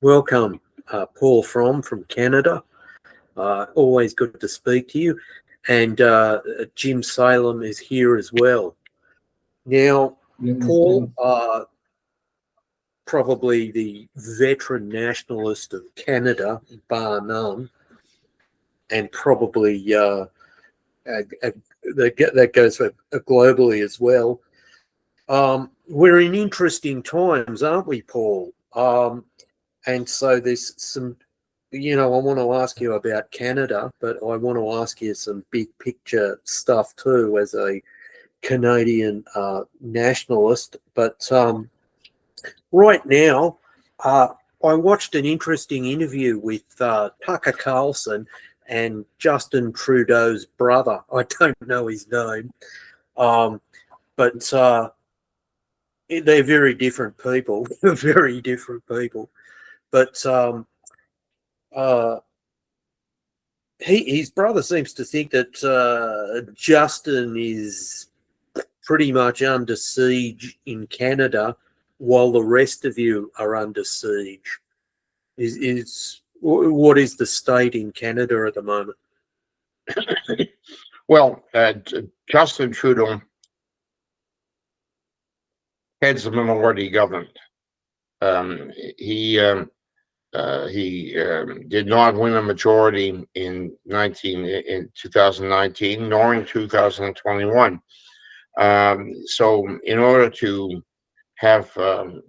Welcome, Paul Fromm from Canada. Always good to speak to you. And Jim Saleam is here as well. Now, Paul, probably the veteran nationalist of Canada, bar none, and probably that goes for globally as well. We're in interesting times, aren't we, Paul? And so there's some, I want to ask you about Canada, but I want to ask you some big picture stuff too as a Canadian nationalist. But right now, I watched an interesting interview with Tucker Carlson and Justin Trudeau's brother. I don't know his name, but they're very different people, very different people. But his brother seems to think that Justin is pretty much under siege in Canada while the rest of you are under siege. What is the state in Canada at the moment? Well, Justin Trudeau heads the minority government. He did not win a majority in 2019, nor in 2021. So in order to have a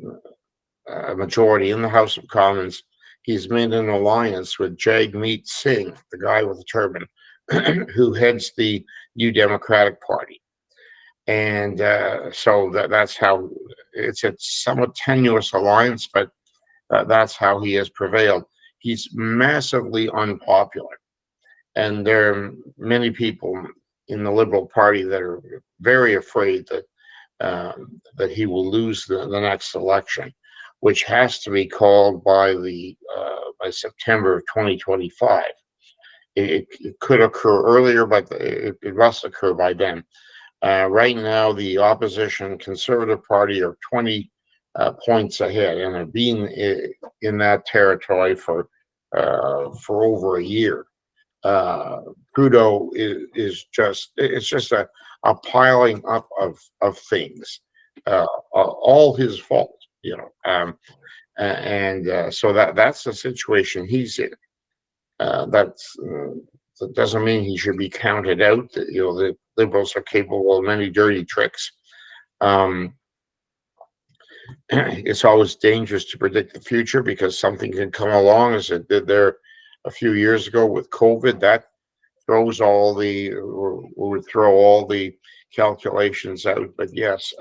majority in the House of Commons, he's made an alliance with Jagmeet Singh, the guy with the turban, who heads the New Democratic Party. And so that's how it's a somewhat tenuous alliance, but that's how he has prevailed. He's massively unpopular. And there are many people in the Liberal Party that are very afraid that that he will lose the next election, which has to be called by September of 2025. It could occur earlier, but it must occur by then. Right now, the opposition Conservative Party are 20 points ahead, and have been in that territory for over a year. Trudeau is just a piling up of things, all his fault, so that's the situation he's in. That doesn't mean he should be counted out. The Liberals are capable of many dirty tricks. It's always dangerous to predict the future because something can come along, as it did there a few years ago with COVID. That throws would throw all the calculations out. But yes,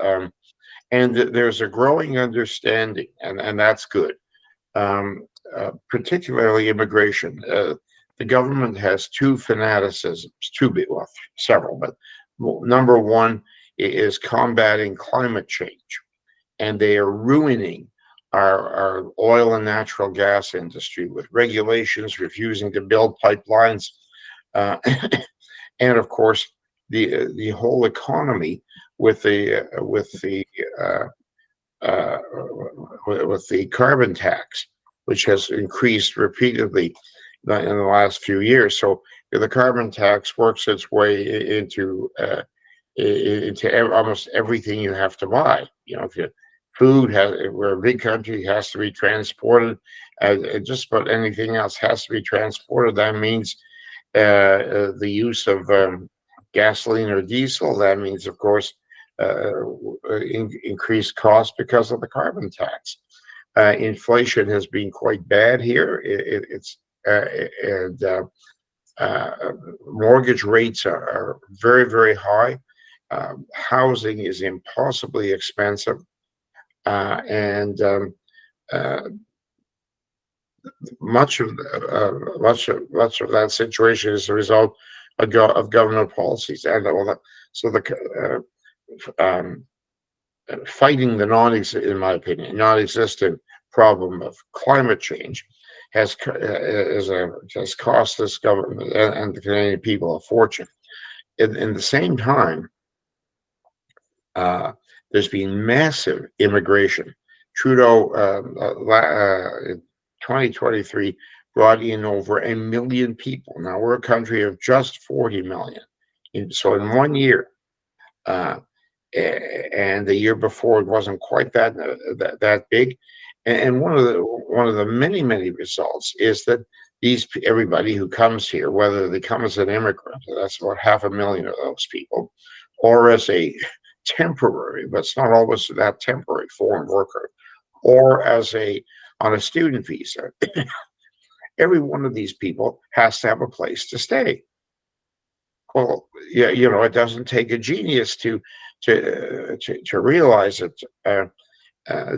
and there's a growing understanding, and that's good. Particularly immigration. The government has two fanaticisms, several, but number one is combating climate change, and they are ruining our oil and natural gas industry with regulations, refusing to build pipelines, and of course the whole economy with the carbon tax, which has increased repeatedly in the last few years. So the carbon tax works its way into almost everything you have to buy. If we're a big country, has to be transported. Just about anything else has to be transported. That means the use of gasoline or diesel. That means, of course, increased costs because of the carbon tax. Inflation has been quite bad here. Mortgage rates are very, very high. Housing is impossibly expensive, and much of that situation is a result of government policies, and fighting the non-existent problem of climate change has cost this government and the Canadian people a fortune. In the same time, there's been massive immigration. Trudeau 2023 brought in over 1 million people. Now we're a country of just 40 million. So in 1 year, and the year before it wasn't quite that big. And one of the many results is that everybody who comes here, whether they come as an immigrant, that's about 500,000 of those people, or as a temporary, but it's not always that temporary foreign worker, or on a student visa, every one of these people has to have a place to stay. Well, yeah, it doesn't take a genius to realize that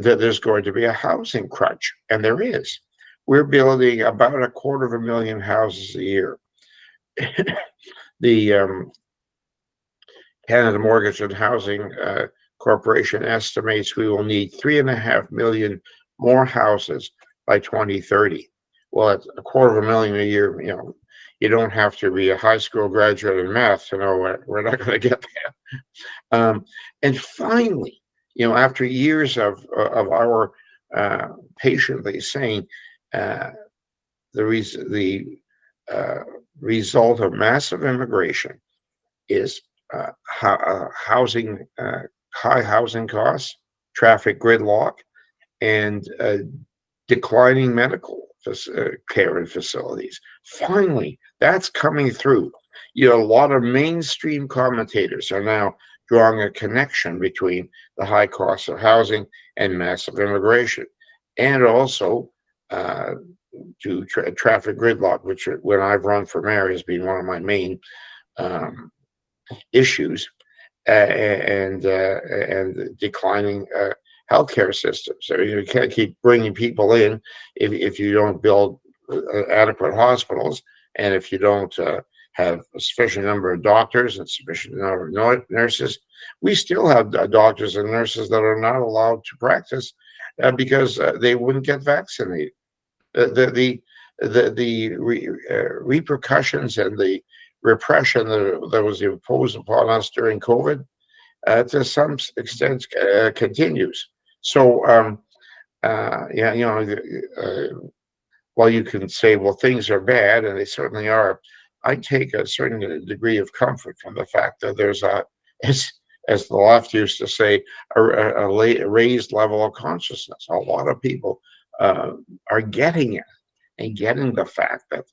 there's going to be a housing crunch, and there is. We're building about 250,000 houses a year. The Canada Mortgage and Housing Corporation estimates we will need 3.5 million more houses by 2030. Well, at 250,000 a year, you don't have to be a high school graduate in math to know we're not going to get that. And finally, after years of our patiently saying the result of massive immigration is housing, high housing costs, traffic gridlock, and declining medical care and facilities. Finally, that's coming through. A lot of mainstream commentators are now drawing a connection between the high cost of housing and massive immigration, and also to traffic gridlock, which when I've run for mayor has been one of my main issues, and declining healthcare systems. So you can't keep bringing people in if you don't build adequate hospitals, and if you don't have a sufficient number of doctors and sufficient number of nurses. We still have doctors and nurses that are not allowed to practice because they wouldn't get vaccinated. The repercussions and the repression that was imposed upon us during COVID to some extent continues. So, while you can say, well, things are bad, and they certainly are, I take a certain degree of comfort from the fact that there's as the left used to say, a raised level of consciousness. A lot of people are getting it and getting the fact that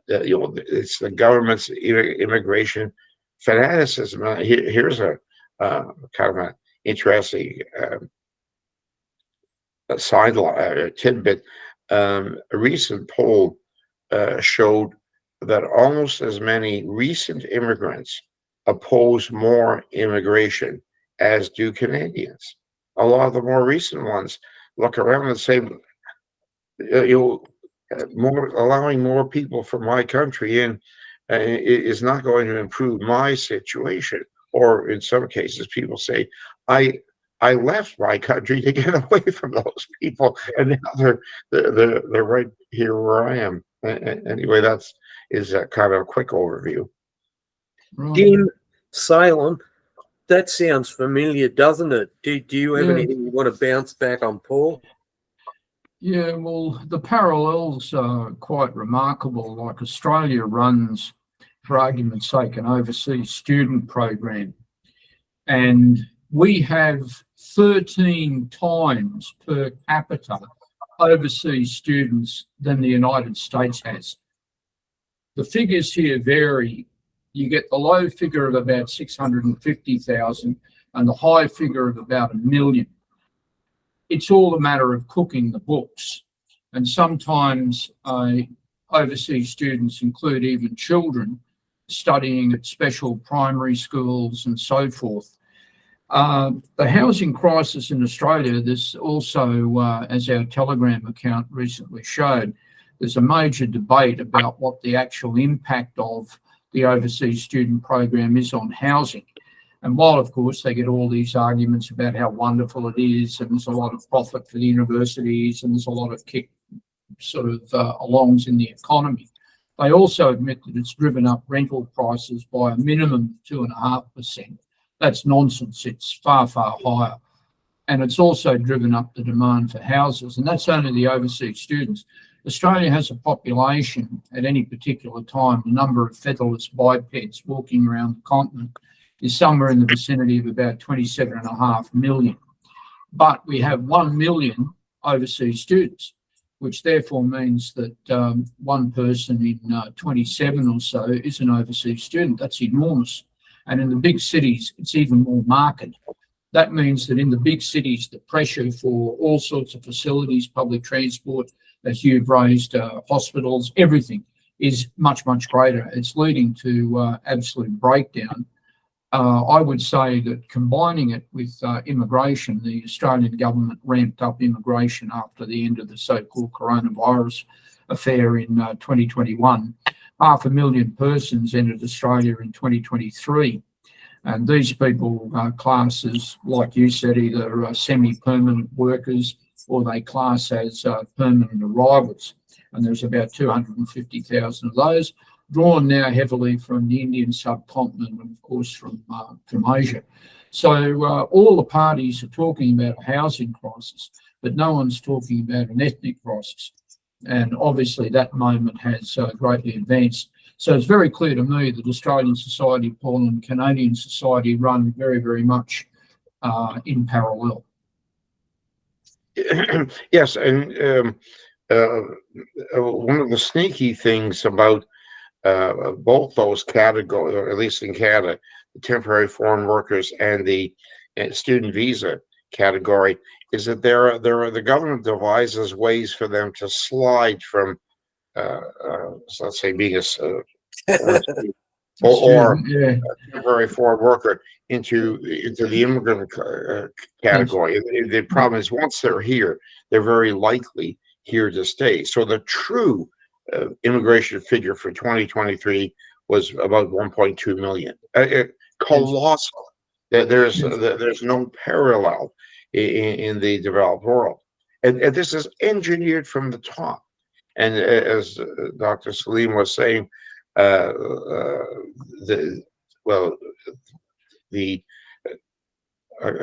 it's the government's immigration fanaticism. Here's a kind of an interesting tidbit. A recent poll showed that almost as many recent immigrants oppose more immigration as do Canadians. A lot of the more recent ones look around and say, allowing more people from my country in is not going to improve my situation. Or in some cases, people say, I left my country to get away from those people, and now they're right here where I am. Anyway, that is a kind of a quick overview. Dean Saleam, that sounds familiar, doesn't it? Do you have anything you want to bounce back on, Paul? Yeah, well, the parallels are quite remarkable. Like Australia runs, for argument's sake, an overseas student program, and we have 13 times per capita overseas students than the United States has. The figures here vary. You get the low figure of about 650,000 and the high figure of about 1 million. It's all a matter of cooking the books. And sometimes overseas students include even children studying at special primary schools and so forth. The housing crisis in Australia, there's also, as our Telegram account recently showed, there's a major debate about what the actual impact of the overseas student program is on housing. And while, of course, they get all these arguments about how wonderful it is, and there's a lot of profit for the universities, and there's a lot of alongs in the economy, they also admit that it's driven up rental prices by a minimum of 2.5%. That's nonsense. It's far, far higher. And it's also driven up the demand for houses, and that's only the overseas students. Australia has a population at any particular time, the number of featherless bipeds walking around the continent is somewhere in the vicinity of about 27.5 million. But we have 1 million overseas students, which therefore means that one person in 27 or so is an overseas student. That's enormous. And in the big cities, it's even more marked. That means that in the big cities, the pressure for all sorts of facilities, public transport, as you've raised, hospitals, everything is much, much greater. It's leading to absolute breakdown. I would say that combining it with immigration, the Australian government ramped up immigration after the end of the so-called coronavirus affair in 2021. 500,000 persons entered Australia in 2023. And these people class as, like you said, either semi-permanent workers or they class as permanent arrivals. And there's about 250,000 of those, drawn now heavily from the Indian subcontinent and, of course, from Asia. So all the parties are talking about a housing crisis, but no one's talking about an ethnic crisis. And obviously that moment has greatly advanced. So it's very clear to me that Australian society, Paul, and Canadian society run very, very much in parallel. Yes, and one of the sneaky things about both those categories, or at least in Canada, the temporary foreign workers and the student visa category, is that the government devises ways for them to slide from so let's say being a or yeah. a temporary foreign worker into the immigrant category. Yes. The problem is once they're here, they're very likely here to stay. So the true immigration figure for 2023 was about 1.2 million. Colossal. There's no parallel in the developed world, and this is engineered from the top. And as Dr. Saleam was saying, a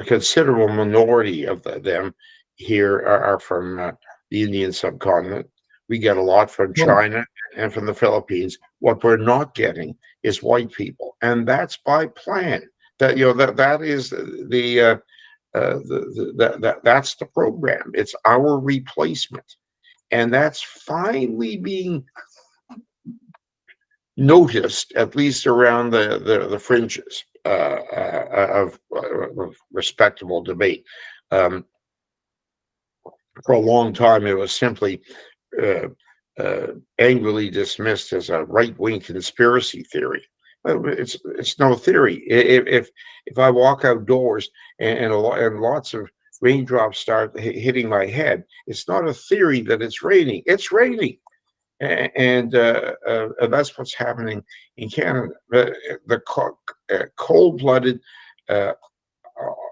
considerable minority of them here are from the Indian subcontinent. We get a lot from China and from the Philippines. What we're not getting is white people, and that's by plan. That that is that's the program. It's our replacement. And that's finally being noticed, at least around the fringes of respectable debate. For a long time, it was simply angrily dismissed as a right-wing conspiracy theory. It's no theory. If I walk outdoors and lots of raindrops start hitting my head, it's not a theory that it's raining. It's raining, and that's what's happening in Canada. The cold-blooded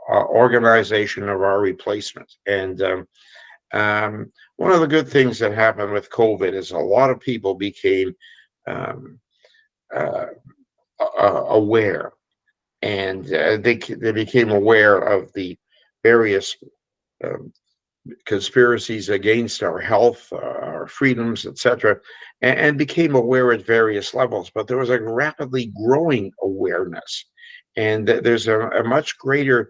organization of our replacement. And one of the good things that happened with COVID is a lot of people became aware, and they became aware of the various conspiracies against our health, our freedoms, etc., and became aware at various levels. But there was a rapidly growing awareness, and there's a much greater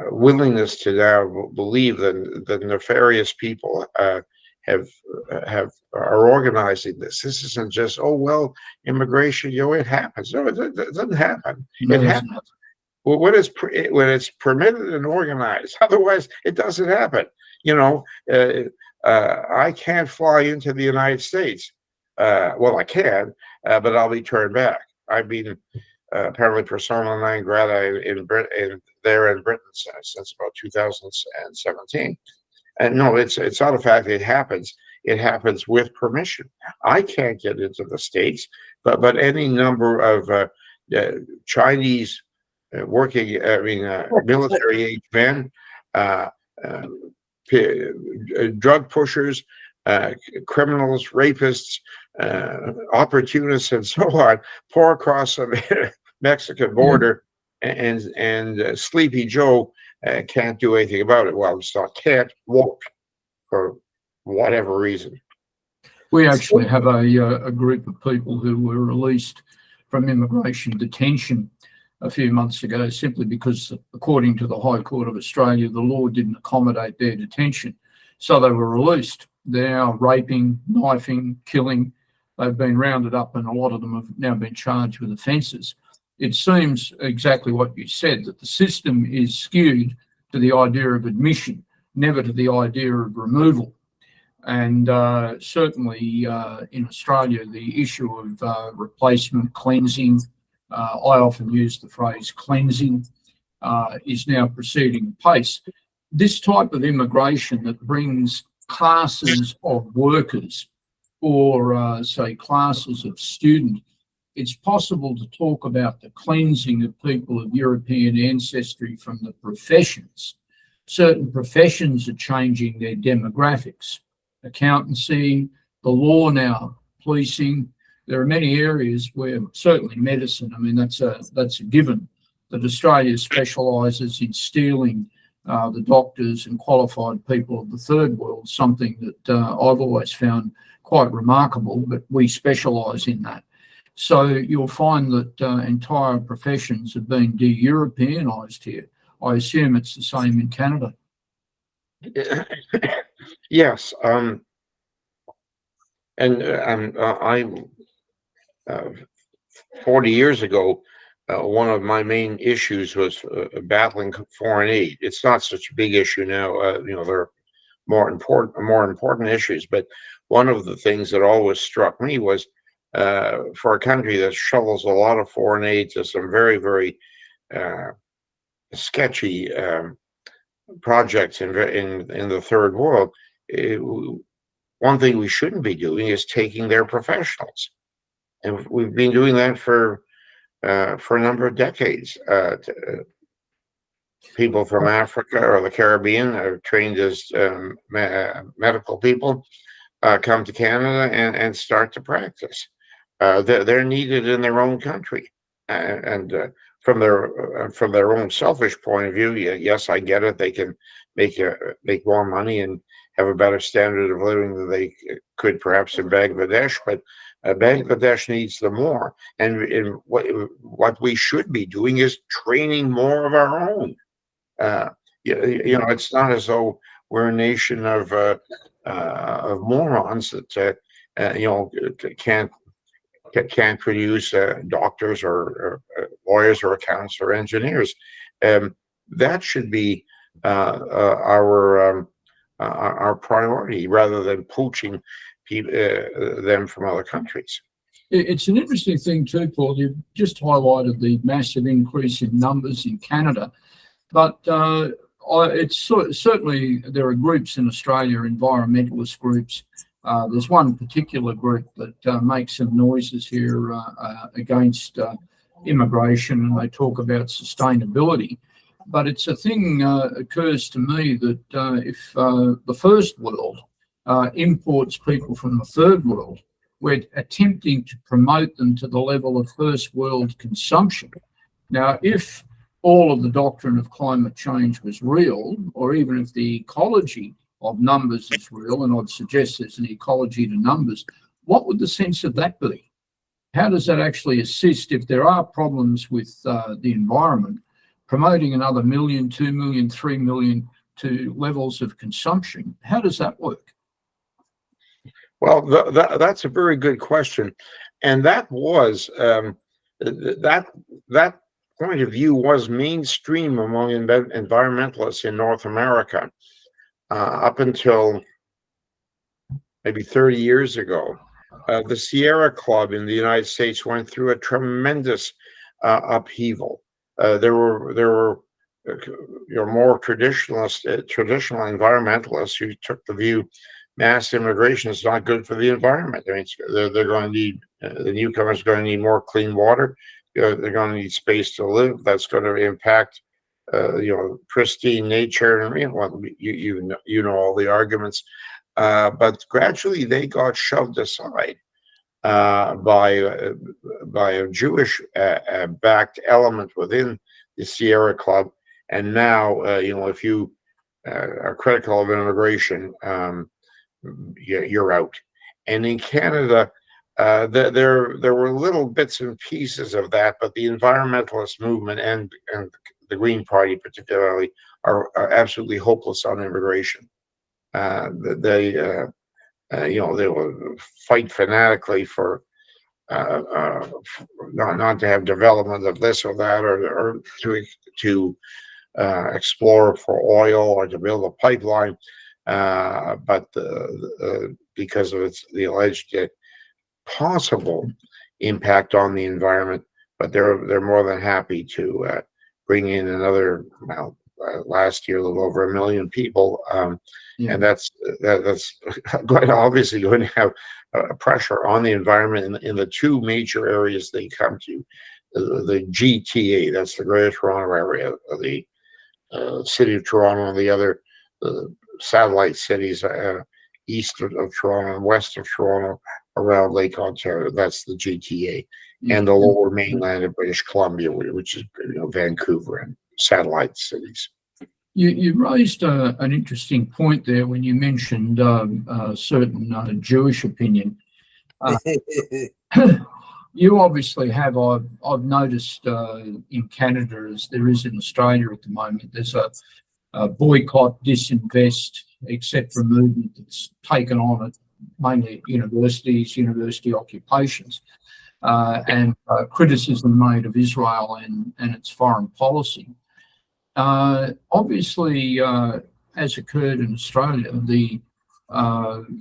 willingness to now believe that the nefarious people are organizing this. This isn't just, oh well, immigration, it happens. No, it doesn't happen. No, it happens. Well, when it's permitted and organized, otherwise it doesn't happen. I can't fly into the United States. Well, I can, but I'll be turned back. I've been apparently persona non grata in Britain since about 2017. And no, it's not a fact that it happens. It happens with permission. I can't get into the States, but any number of Chinese military age men, drug pushers, criminals, rapists, opportunists, and so on, pour across the Mexican border, and Sleepy Joe can't do anything about it. Well, it's not can't, won't, for whatever reason. We actually have a group of people who were released from immigration detention a few months ago simply because, according to the High Court of Australia, the law didn't accommodate their detention. So they were released. They're now raping, knifing, killing. They've been rounded up, and a lot of them have now been charged with offences. It seems exactly what you said, that the system is skewed to the idea of admission, never to the idea of removal. And certainly in Australia, the issue of replacement, cleansing, I often use the phrase cleansing, is now proceeding apace. This type of immigration that brings classes of workers or, say, classes of students, it's possible to talk about the cleansing of people of European ancestry from the professions. Certain professions are changing their demographics. Accountancy, the law now, policing. There are many areas where, certainly medicine, I mean, that's a given, that Australia specialises in stealing the doctors and qualified people of the third world, something that I've always found quite remarkable, but we specialise in that. So you'll find that entire professions have been de-Europeanised here. I assume it's the same in Canada. Yes, and 40 years ago, one of my main issues was battling foreign aid. It's not such a big issue now. There are more important issues. But one of the things that always struck me was for a country that shovels a lot of foreign aid to some very, very sketchy projects in the third world. One thing we shouldn't be doing is taking their professionals, and we've been doing that for a number of decades. People from Africa or the Caribbean are trained as medical people, come to Canada and start to practice. They're needed in their own country, and from their own selfish point of view, yes, I get it. They can make more money and have a better standard of living than they could perhaps in Bangladesh, but Bangladesh needs them more. And what we should be doing is training more of our own. It's not as though we're a nation of morons that can't produce doctors or lawyers or accountants or engineers. That should be our priority, rather than poaching them from other countries. It's an interesting thing too, Paul. You've just highlighted the massive increase in numbers in Canada, but it's certainly there are groups in Australia, environmentalist groups. There's one particular group that makes some noises here against immigration, and they talk about sustainability. But it's a thing occurs to me that if the first world imports people from the third world, we're attempting to promote them to the level of first world consumption. Now, if all of the doctrine of climate change was real, or even if the ecology of numbers is real, and I'd suggest there's an ecology to numbers, what would the sense of that be? How does that actually assist if there are problems with the environment, promoting another 1 million, 2 million, 3 million to levels of consumption? How does that work? Well, that's a very good question, and that was that point of view was mainstream among environmentalists in North America up until maybe 30 years ago. The Sierra Club in the United States went through a tremendous upheaval. There were more traditional environmentalists who took the view mass immigration is not good for the environment. I mean, they're going to need the newcomers are going to need more clean water. They're going to need space to live. That's going to impact pristine nature, and you know all the arguments. But gradually they got shoved aside by a Jewish backed element within the Sierra Club, And now, if you are critical of immigration, you're out. And in Canada, there were little bits and pieces of that, but the environmentalist movement and the Green Party particularly are absolutely hopeless on immigration. They will fight fanatically for not to have development of this or that, or to explore for oil or to build a pipeline, but because of the alleged possible impact on the environment. But they're more than happy to bring in another. Well, last year, a little over 1 million people, and that's quite obviously going to have pressure on the environment in the two major areas they come to. The GTA, that's the Greater Toronto Area, the City of Toronto, and the other satellite cities east of Toronto and west of Toronto around Lake Ontario. That's the GTA, and the Lower Mainland of British Columbia, which is Vancouver and satellite cities. You raised an interesting point there when you mentioned certain Jewish opinion. You obviously have, I've noticed in Canada, as there is in Australia at the moment, there's a boycott, disinvest, etc. movement that's taken on at mainly universities, university occupations, and criticism made of Israel and its foreign policy. Obviously, as occurred in Australia, the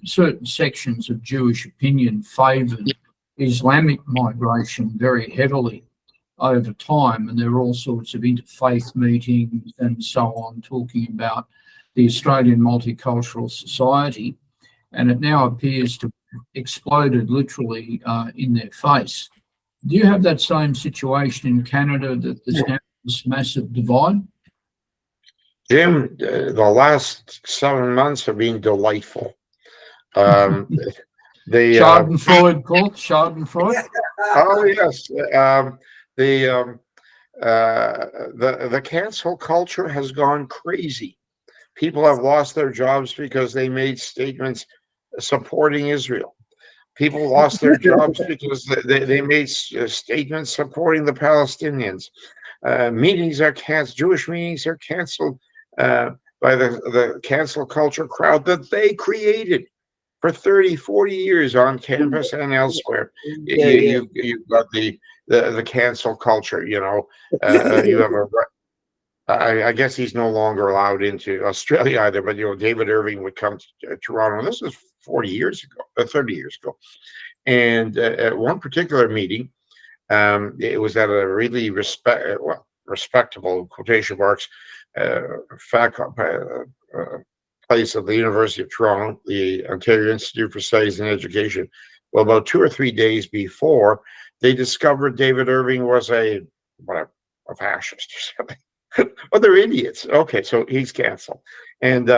certain sections of Jewish opinion favoured Islamic migration very heavily over time, and there are all sorts of interfaith meetings and so on talking about the Australian multicultural society, and it now appears to have exploded literally in their face. Do you have that same situation in Canada, that there's now this massive divide? Jim, the last 7 months have been delightful. Schadenfreude, Paul. Schadenfreude. Oh yes, the cancel culture has gone crazy. People have lost their jobs because they made statements supporting Israel. People lost their jobs because they made statements supporting the Palestinians. Meetings are canceled. Jewish meetings are canceled by the cancel culture crowd that they created for 30, 40 years on campus and elsewhere. You've got the cancel culture. You have I guess he's no longer allowed into Australia either, but David Irving would come to Toronto, and this is 40 years ago, 30 years ago. And at one particular meeting, it was at a really respectable, quotation marks, place of the University of Toronto, the Ontario Institute for Studies in Education. Well, about 2 or 3 days before, they discovered David Irving was a fascist or something. Oh, they're idiots. Okay, so he's canceled, and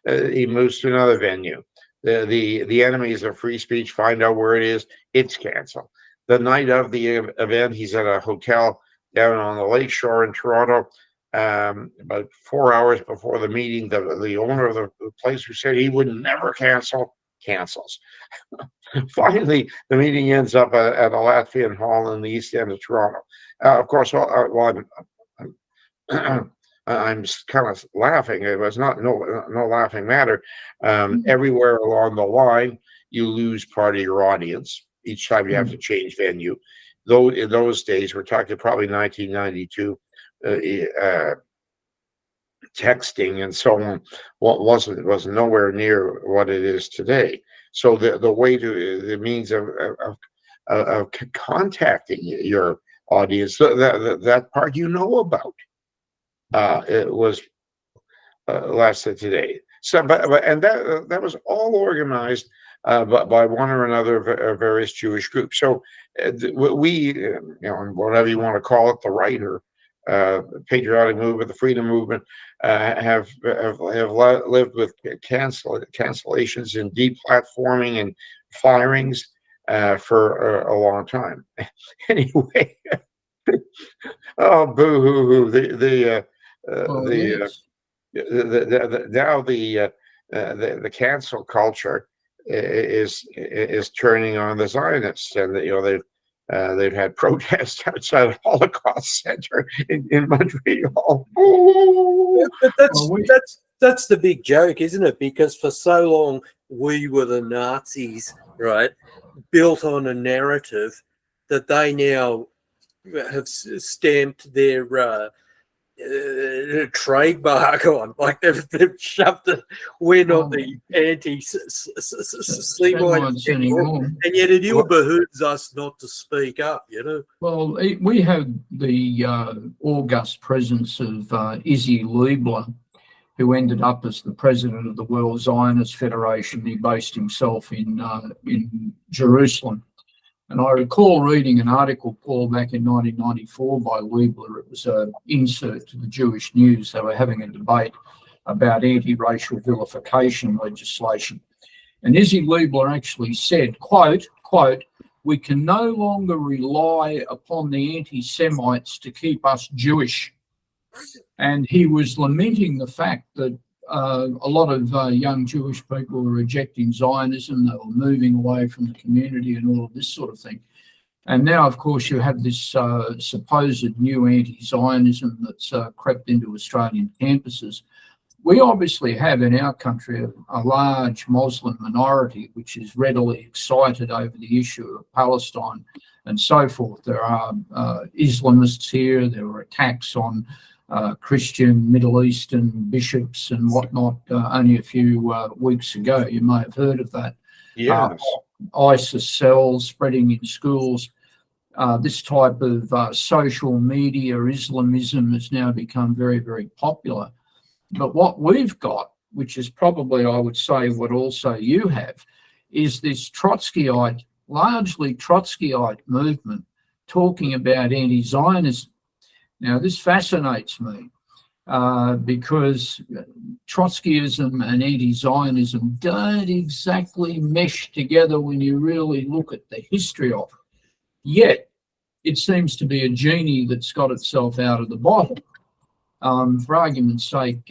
he moves to another venue. The enemies of free speech find out where it is. It's canceled. The night of the event, he's at a hotel down on the lakeshore in Toronto. About 4 hours before the meeting, the owner of the place, who said he would never cancels. Finally, the meeting ends up at a Latvian hall in the east end of Toronto. Of course, I'm kind of laughing. It was no laughing matter. Everywhere along the line, you lose part of your audience each time you have to change venue. Though in those days, we're talking probably 1992, texting and so on was nowhere near what it is today. So the way to the means of contacting your audience, that part about. It was less than today. So, and that was all organized by one or another of various Jewish groups. So we, whatever you want to call it, the right or patriotic movement, the freedom movement, have lived with cancellations and deplatforming and firings for a long time. Anyway, oh, boo hoo hoo! now the cancel culture is turning on the Zionists, and they've had protests outside the Holocaust Center in Montreal. But that's the big joke, isn't it? Because for so long we were the Nazis, right? Built on a narrative that they now have stamped their trademark on, like they've shoved it. We're not the anti-Semites anymore, and yet it ill behooves us not to speak up. Well, we have the august presence of Izzy Liebler, who ended up as the president of the World Zionist Federation. He based himself in Jerusalem. And I recall reading an article, Paul, back in 1994 by Liebler. It was an insert to the Jewish News. They were having a debate about anti-racial vilification legislation. And Izzy Liebler actually said, quote, "We can no longer rely upon the anti-Semites to keep us Jewish." And he was lamenting the fact that a lot of young Jewish people were rejecting Zionism. They were moving away from the community and all of this sort of thing. And now, of course, you have this supposed new anti-Zionism that's crept into Australian campuses. We obviously have in our country a large Muslim minority which is readily excited over the issue of Palestine and so forth. There are Islamists here. There were attacks on Christian Middle Eastern bishops and whatnot only a few weeks ago. You may have heard of that. Yes. ISIS cells spreading in schools. This type of social media Islamism has now become very, very popular. But what we've got, which is probably, I would say, what also you have, is this Trotskyite, largely Trotskyite movement talking about anti-Zionism. Now, this fascinates me because Trotskyism and anti-Zionism don't exactly mesh together when you really look at the history of it. Yet, it seems to be a genie that's got itself out of the bottle. For argument's sake,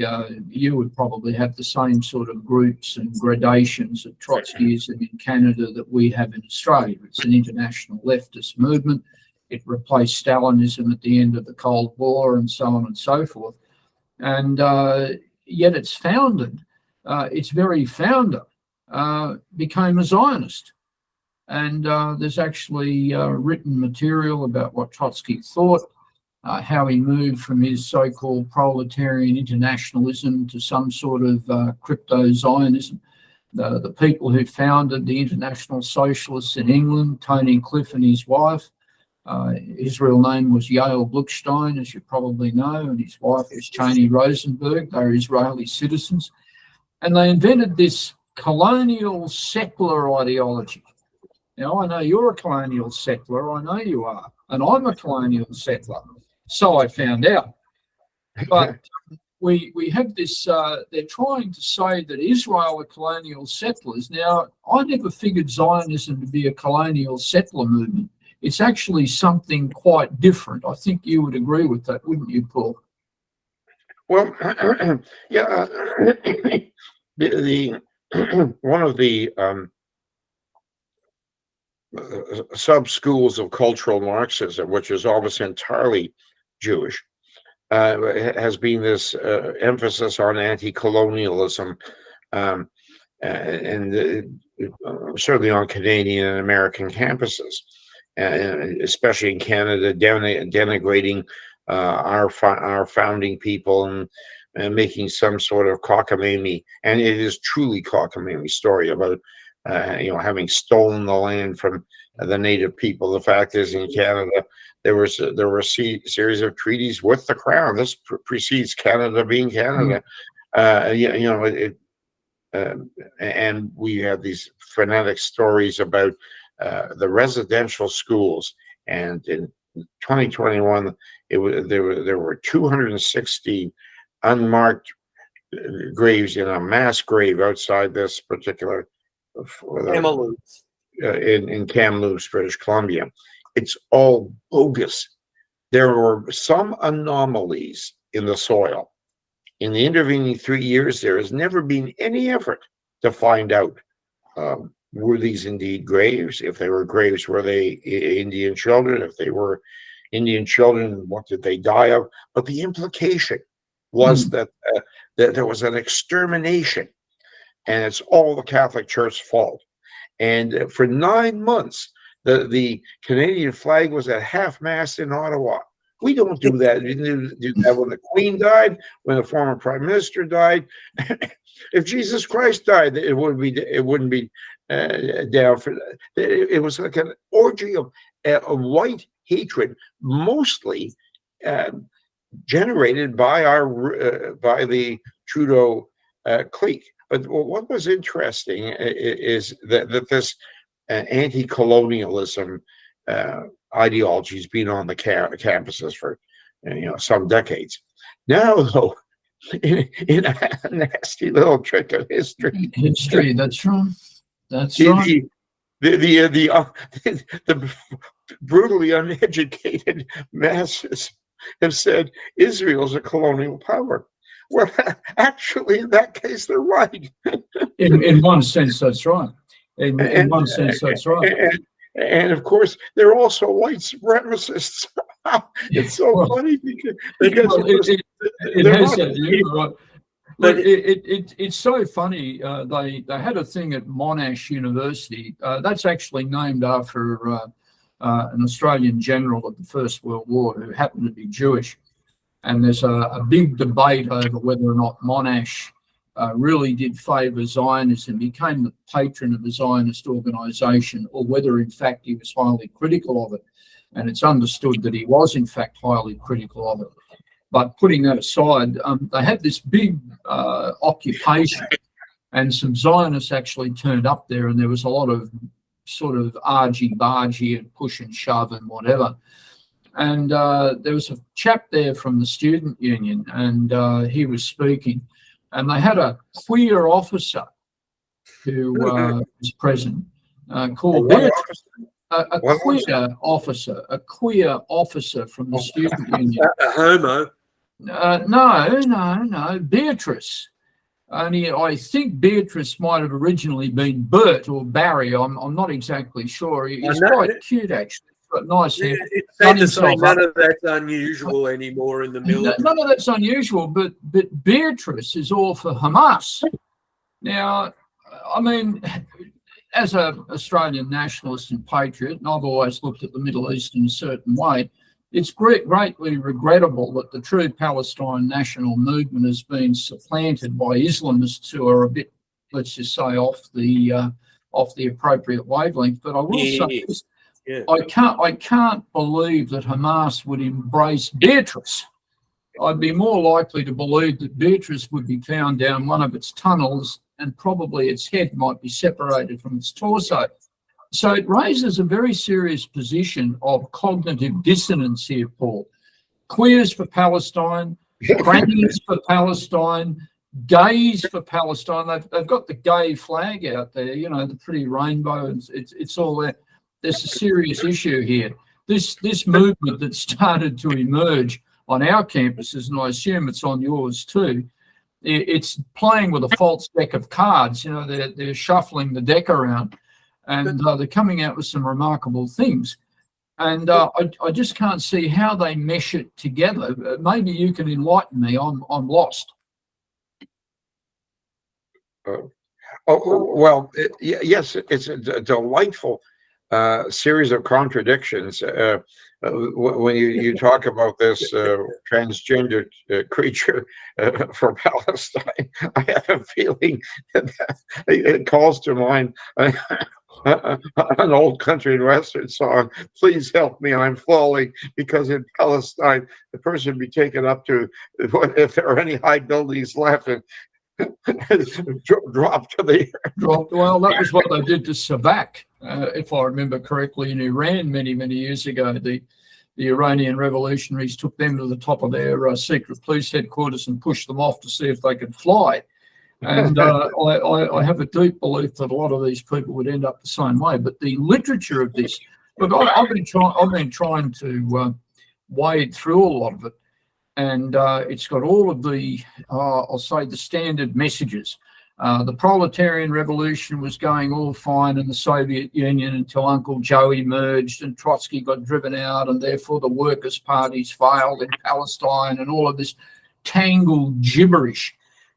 you would probably have the same sort of groups and gradations of Trotskyism in Canada that we have in Australia. It's an international leftist movement. It replaced Stalinism at the end of the Cold War and so on and so forth. And yet its founded, its very founder became a Zionist. And there's actually written material about what Trotsky thought, how he moved from his so-called proletarian internationalism to some sort of crypto-Zionism. The people who founded the International Socialists in England, Tony Cliff and his wife, his real name was Yael Gluckstein, as you probably know, and his wife was Cheney Rosenberg. They're Israeli citizens. And they invented this colonial settler ideology. Now, I know you're a colonial settler. I know you are. And I'm a colonial settler. So I found out. But we have this, they're trying to say that Israel are colonial settlers. Now, I never figured Zionism to be a colonial settler movement. It's actually something quite different. I think you would agree with that, wouldn't you, Paul? Well, yeah, the one of the sub-schools of cultural Marxism, which is almost entirely Jewish, has been this emphasis on anti-colonialism, and certainly on Canadian and American campuses, especially in Canada, denigrating our founding people and making some sort of cockamamie, and it is truly cockamamie story about having stolen the land from the native people. The fact is, in Canada, there were a series of treaties with the Crown. This precedes Canada being Canada. And we have these phonetic stories about the residential schools. And in 2021, there were 260 unmarked graves in a mass grave outside this particular in Kamloops, British Columbia. It's all bogus. There were some anomalies in the soil. In the intervening 3 years, there has never been any effort to find out, were these indeed graves? If they were graves, were they Indian children? If they were Indian children, what did they die of? But the implication was that there was an extermination, and it's all the Catholic Church's fault. And for 9 months, the Canadian flag was at half-mast in Ottawa. We don't do that. We didn't do that when the Queen died, when the former Prime Minister died. If Jesus Christ died, it wouldn't be down for that. It was like an orgy of white hatred, mostly generated by by the Trudeau clique. But what was interesting is that this anti-colonialism ideology has been on the campuses for some decades. Now, though, in a nasty little trick of history. History, that's right. That's right. The brutally uneducated masses have said Israel's a colonial power. Well, actually, in that case, they're right. In one sense, that's right. In one sense, that's right. And of course, they're also white supremacists. It's so funny because it has that view, right? But it's so funny. They had a thing at Monash University. That's actually named after an Australian general of the First World War who happened to be Jewish. And there's a big debate over whether or not Monash really did favour Zionism, became the patron of the Zionist organisation, or whether in fact he was highly critical of it. And it's understood that he was in fact highly critical of it. But putting that aside, they had this big occupation, and some Zionists actually turned up there, and there was a lot of sort of argy-bargy and push and shove and whatever. And there was a chap there from the student union, and he was speaking, and they had a queer officer who was present called Beatrice. A queer officer from the student union. A homo? No, Beatrice. Only I think Beatrice might have originally been Bert or Barry. I'm not exactly sure. He's quite cute, actually. Got nice hair. It's fair to say none of that's unusual anymore in the military. None of that's unusual, but Beatrice is all for Hamas. Now, I mean, as an Australian nationalist and patriot, and I've always looked at the Middle East in a certain way, it's greatly regrettable that the true Palestine national movement has been supplanted by Islamists who are a bit, let's just say, off the appropriate wavelength. But I will say this. Yeah. I can't believe that Hamas would embrace Beatrice. I'd be more likely to believe that Beatrice would be found down one of its tunnels and probably its head might be separated from its torso. So it raises a very serious position of cognitive dissonance here, Paul. Queers for Palestine, grannies for Palestine, gays for Palestine. They've got the gay flag out there, the pretty rainbow. It's all there. There's a serious issue here. This movement that started to emerge on our campuses, and I assume it's on yours too, it's playing with a false deck of cards. They're shuffling the deck around, and they're coming out with some remarkable things. And I just can't see how they mesh it together. Maybe you can enlighten me. I'm lost. Yes, it's a delightful series of contradictions. When you talk about this transgender creature for Palestine, I have a feeling that it calls to mind an old country and western song, "Please help me, I'm falling," because in Palestine, the person would be taken up to, if there are any high buildings left, and dropped to the earth. Well, that was what they did to Savak, if I remember correctly, in Iran many, many years ago. The Iranian revolutionaries took them to the top of their secret police headquarters and pushed them off to see if they could fly. And I have a deep belief that a lot of these people would end up the same way. But the literature of this, look, I've been trying to wade through a lot of it, and it's got all of the, I'll say, the standard messages. The proletarian revolution was going all fine in the Soviet Union until Uncle Joe emerged and Trotsky got driven out, and therefore the workers' parties failed in Palestine, and all of this tangled gibberish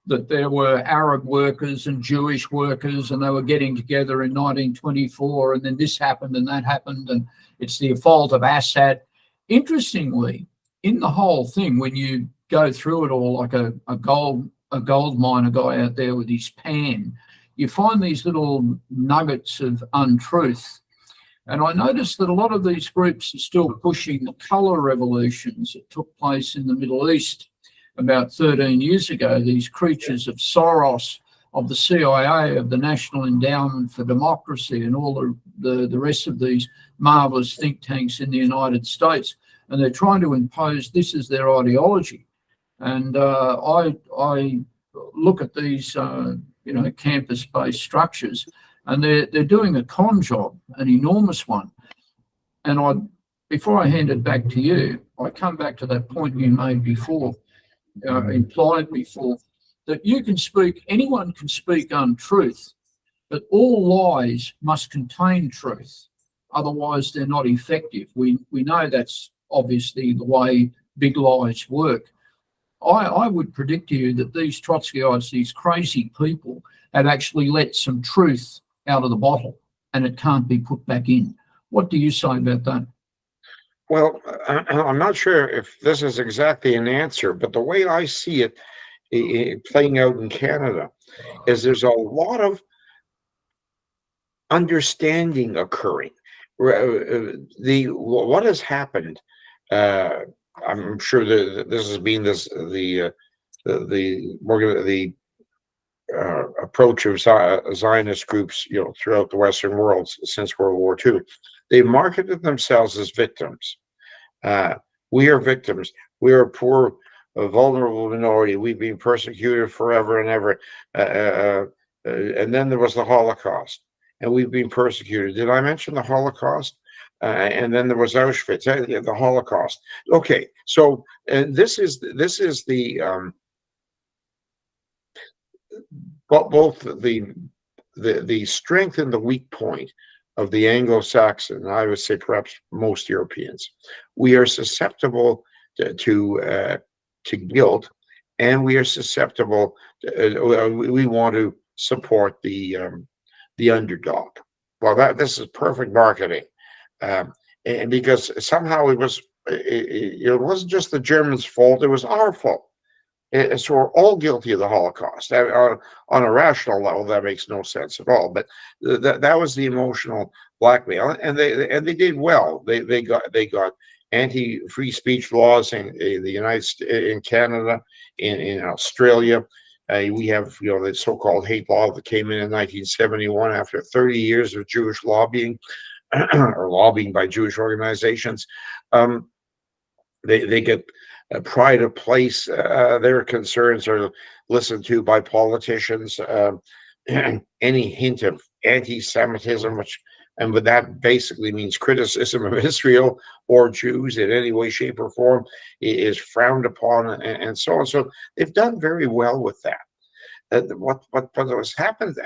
that there were Arab workers and Jewish workers, and they were getting together in 1924, and then this happened and that happened, and it's the fault of Assad. Interestingly, in the whole thing, when you go through it all like a gold miner guy out there with his pan, you find these little nuggets of untruth. And I noticed that a lot of these groups are still pushing the colour revolutions that took place in the Middle East about 13 years ago, these creatures of Soros, of the CIA, of the National Endowment for Democracy, and all the rest of these marvellous think tanks in the United States. And they're trying to impose this as their ideology. And I look at these, campus-based structures, and they're doing a con job, an enormous one. And before I hand it back to you, I come back to that point you made before, implied before, that anyone can speak untruth, but all lies must contain truth. Otherwise, they're not effective. We know that's obviously the way big lies work. I would predict to you that these Trotskyites, these crazy people, have actually let some truth out of the bottle, and it can't be put back in. What do you say about that? Well, I'm not sure if this is exactly an answer, but the way I see it playing out in Canada is there's a lot of understanding occurring. What has happened, I'm sure that this has been the approach of Zionist groups, throughout the Western world since World War II. They marketed themselves as victims. We are victims. We are a poor, vulnerable minority. We've been persecuted forever and ever. And then there was the Holocaust, and we've been persecuted. Did I mention the Holocaust? And then there was Auschwitz, the Holocaust. Okay, so this is the both the strength and the weak point of the Anglo-Saxon, I would say perhaps most Europeans. We are susceptible to guilt, and we are susceptible. We want to support the underdog. Well, this is perfect marketing, and because somehow it wasn't just the Germans' fault; it was our fault. So we're all guilty of the Holocaust. On a rational level, that makes no sense at all. But that was the emotional blackmail, and they did well. They got anti-free speech laws in the United States, in Canada, in Australia. We have the so-called hate law that came in 1971 after 30 years of Jewish lobbying or lobbying by Jewish organizations. They get pride of place. Their concerns are listened to by politicians. Any hint of anti-Semitism, but that basically means criticism of Israel or Jews in any way, shape, or form, is frowned upon, and so on. So they've done very well with that. What has happened,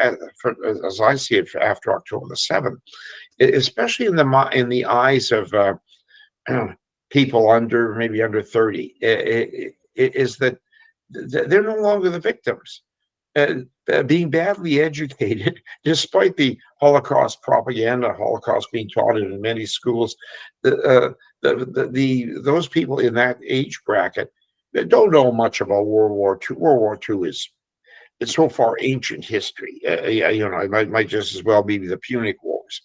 as I see it, after October the 7th, especially in the eyes of people maybe under 30, is that they're no longer the victims. Being badly educated, despite the Holocaust propaganda, Holocaust being taught in many schools, those people in that age bracket don't know much about World War II. World War II is so far ancient history. It might just as well be the Punic Wars.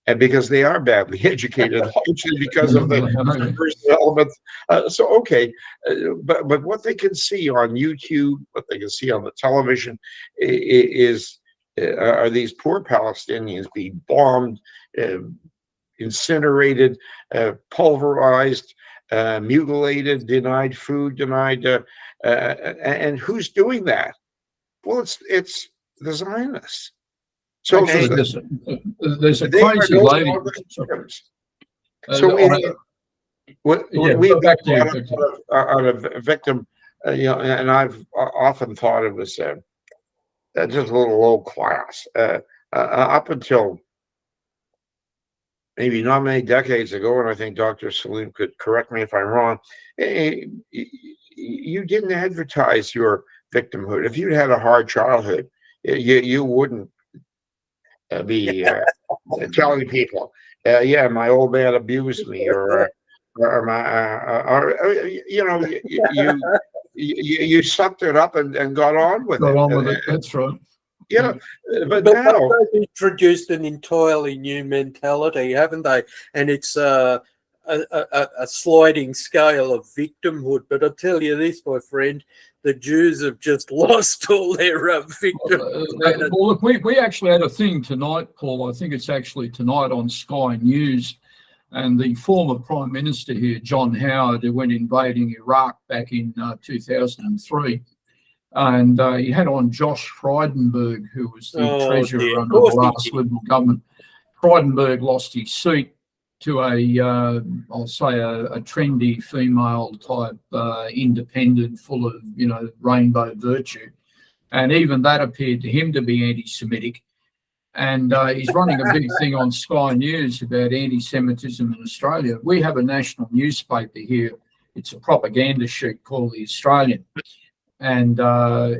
And because they are badly educated, largely because of the first development. But what they can see on YouTube, what they can see on the television, are these poor Palestinians being bombed, incinerated, pulverized, mutilated, denied food, denied, and who's doing that? Well, it's the Zionists. So actually, there's a crazy lady. We've back to got you. on a victim, and I've often thought it was just a little low class. Up until maybe not many decades ago, and I think Dr. Saleam could correct me if I'm wrong, you didn't advertise your victimhood. If you'd had a hard childhood, you wouldn't be telling people, yeah, my old man abused me, or you sucked it up and got on with Got it. on with it. That's right. But But now they've introduced an entirely new mentality, haven't they? And it's a sliding scale of victimhood. But I'll tell you this, my friend, the Jews have just lost all their victim. Well, look, we actually had a thing tonight, Paul. I think it's actually tonight on Sky News. And the former Prime Minister here, John Howard, who went invading Iraq back in 2003. And he had on Josh Frydenberg, who was the treasurer under the last Liberal government. Frydenberg lost his seat to I'll say a trendy female type independent full of, rainbow virtue. And even that appeared to him to be anti-Semitic. And he's running a big thing on Sky News about anti-Semitism in Australia. We have a national newspaper here. It's a propaganda sheet called The Australian. And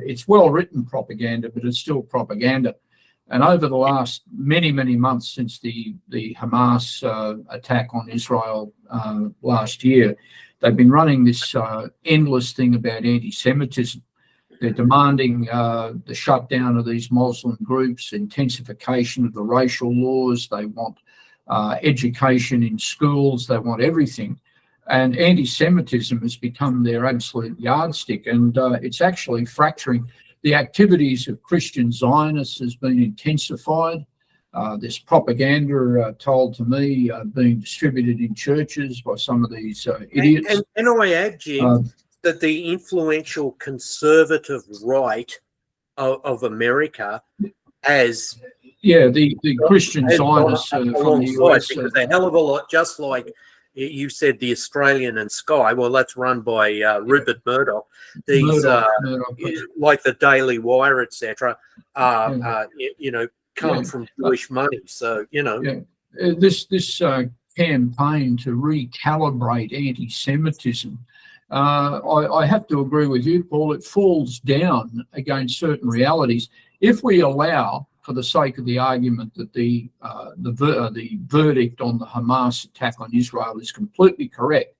it's well-written propaganda, but it's still propaganda. And over the last many, many months since the Hamas attack on Israel last year, they've been running this endless thing about anti-Semitism. They're demanding the shutdown of these Muslim groups, intensification of the racial laws. They want education in schools. They want everything. And anti-Semitism has become their absolute yardstick, and it's actually fracturing. The activities of Christian Zionists has been intensified. There's propaganda told to me being distributed in churches by some of these idiots. And I add, Jim, that the influential conservative right of America has... Yeah, the Christian Zionists from the US. Because a hell of a lot, just like you said, the Australian and Sky, well, that's run by Rupert Murdoch. These, Murdoch. like the Daily Wire, etc., come from Jewish money. So, This campaign to recalibrate anti-Semitism, I have to agree with you, Paul. It falls down against certain realities. If we allow, for the sake of the argument, that the verdict on the Hamas attack on Israel is completely correct,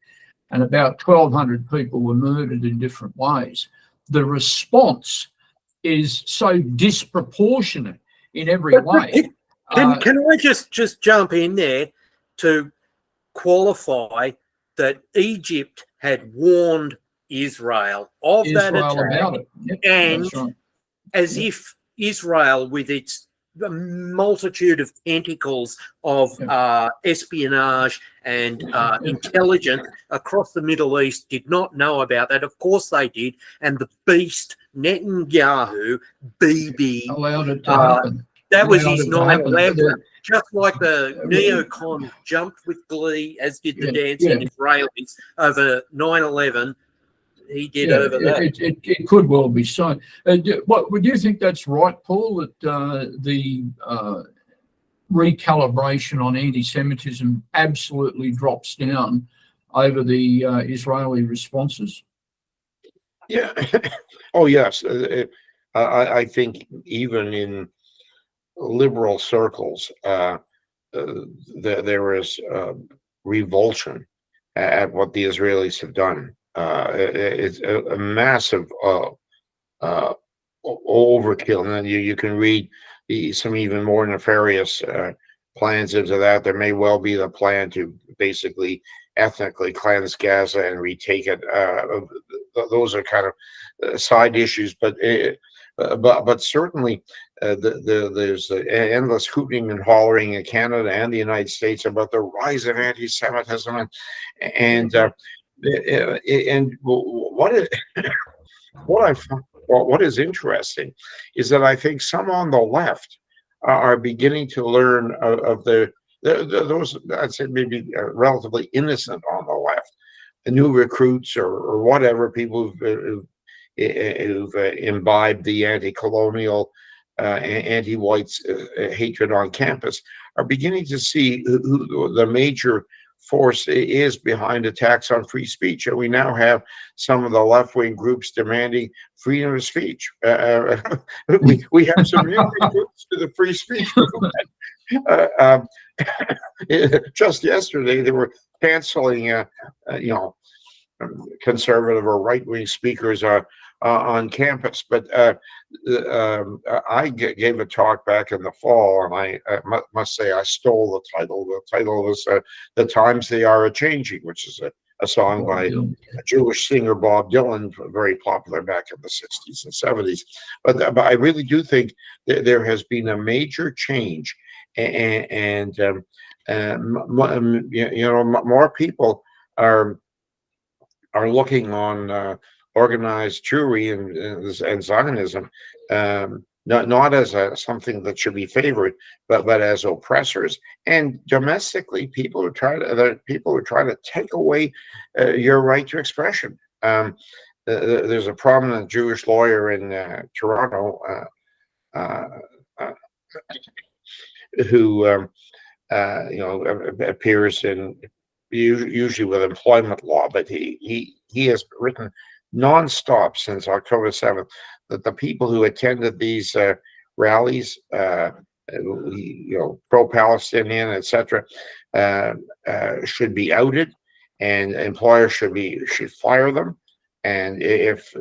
and about 1,200 people were murdered in different ways, the response is so disproportionate in every way. Can I just jump in there to qualify that Egypt had warned Israel of that attack, about it. Yep, and right. as if Israel, with its multitude of tentacles of espionage and intelligence across the Middle East, did not know about that. Of course they did. And the beast Netanyahu, Bibi, allowed it to happen. That was his 9/11. Just like the neocon jumped with glee, as did the dancing Israelis over 9/11. He did over that. It could well be so. What would you think that's right, Paul? That the recalibration on anti-Semitism absolutely drops down over the Israeli responses? Yeah. Oh yes. I think even in liberal circles, there is revulsion at what the Israelis have done. It's a massive overkill, and then you can read some even more nefarious plans into that. There may well be the plan to basically ethnically cleanse Gaza and retake it. Those are kind of side issues, but certainly there's endless hooting and hollering in Canada and the United States about the rise of anti-Semitism, and what is interesting is that I think some on the left are beginning to learn of those, I'd say maybe relatively innocent on the left, new recruits or whatever, people who've imbibed the anti-colonial, anti-white hatred on campus, are beginning to see who the major force is behind attacks on free speech. And we now have some of the left-wing groups demanding freedom of speech. We have some real groups to the free speech movement. Just yesterday, they were canceling, conservative or right-wing speakers on campus. But I gave a talk back in the fall, and I must say I stole the title. The title was "The Times They Are A-Changing," which is a song by a Jewish singer, Bob Dylan, very popular back in the 60s and 70s. But I really do think that there has been a major change, and more people are looking on organized Jewry and Zionism, not as something that should be favored, but as oppressors. And domestically, people who try to take away your right to expression. There's a prominent Jewish lawyer in Toronto who appears in usually with employment law, but he has written nonstop since October 7th that the people who attended these rallies, pro-Palestinian, etc., should be outed, and employers should fire them. And if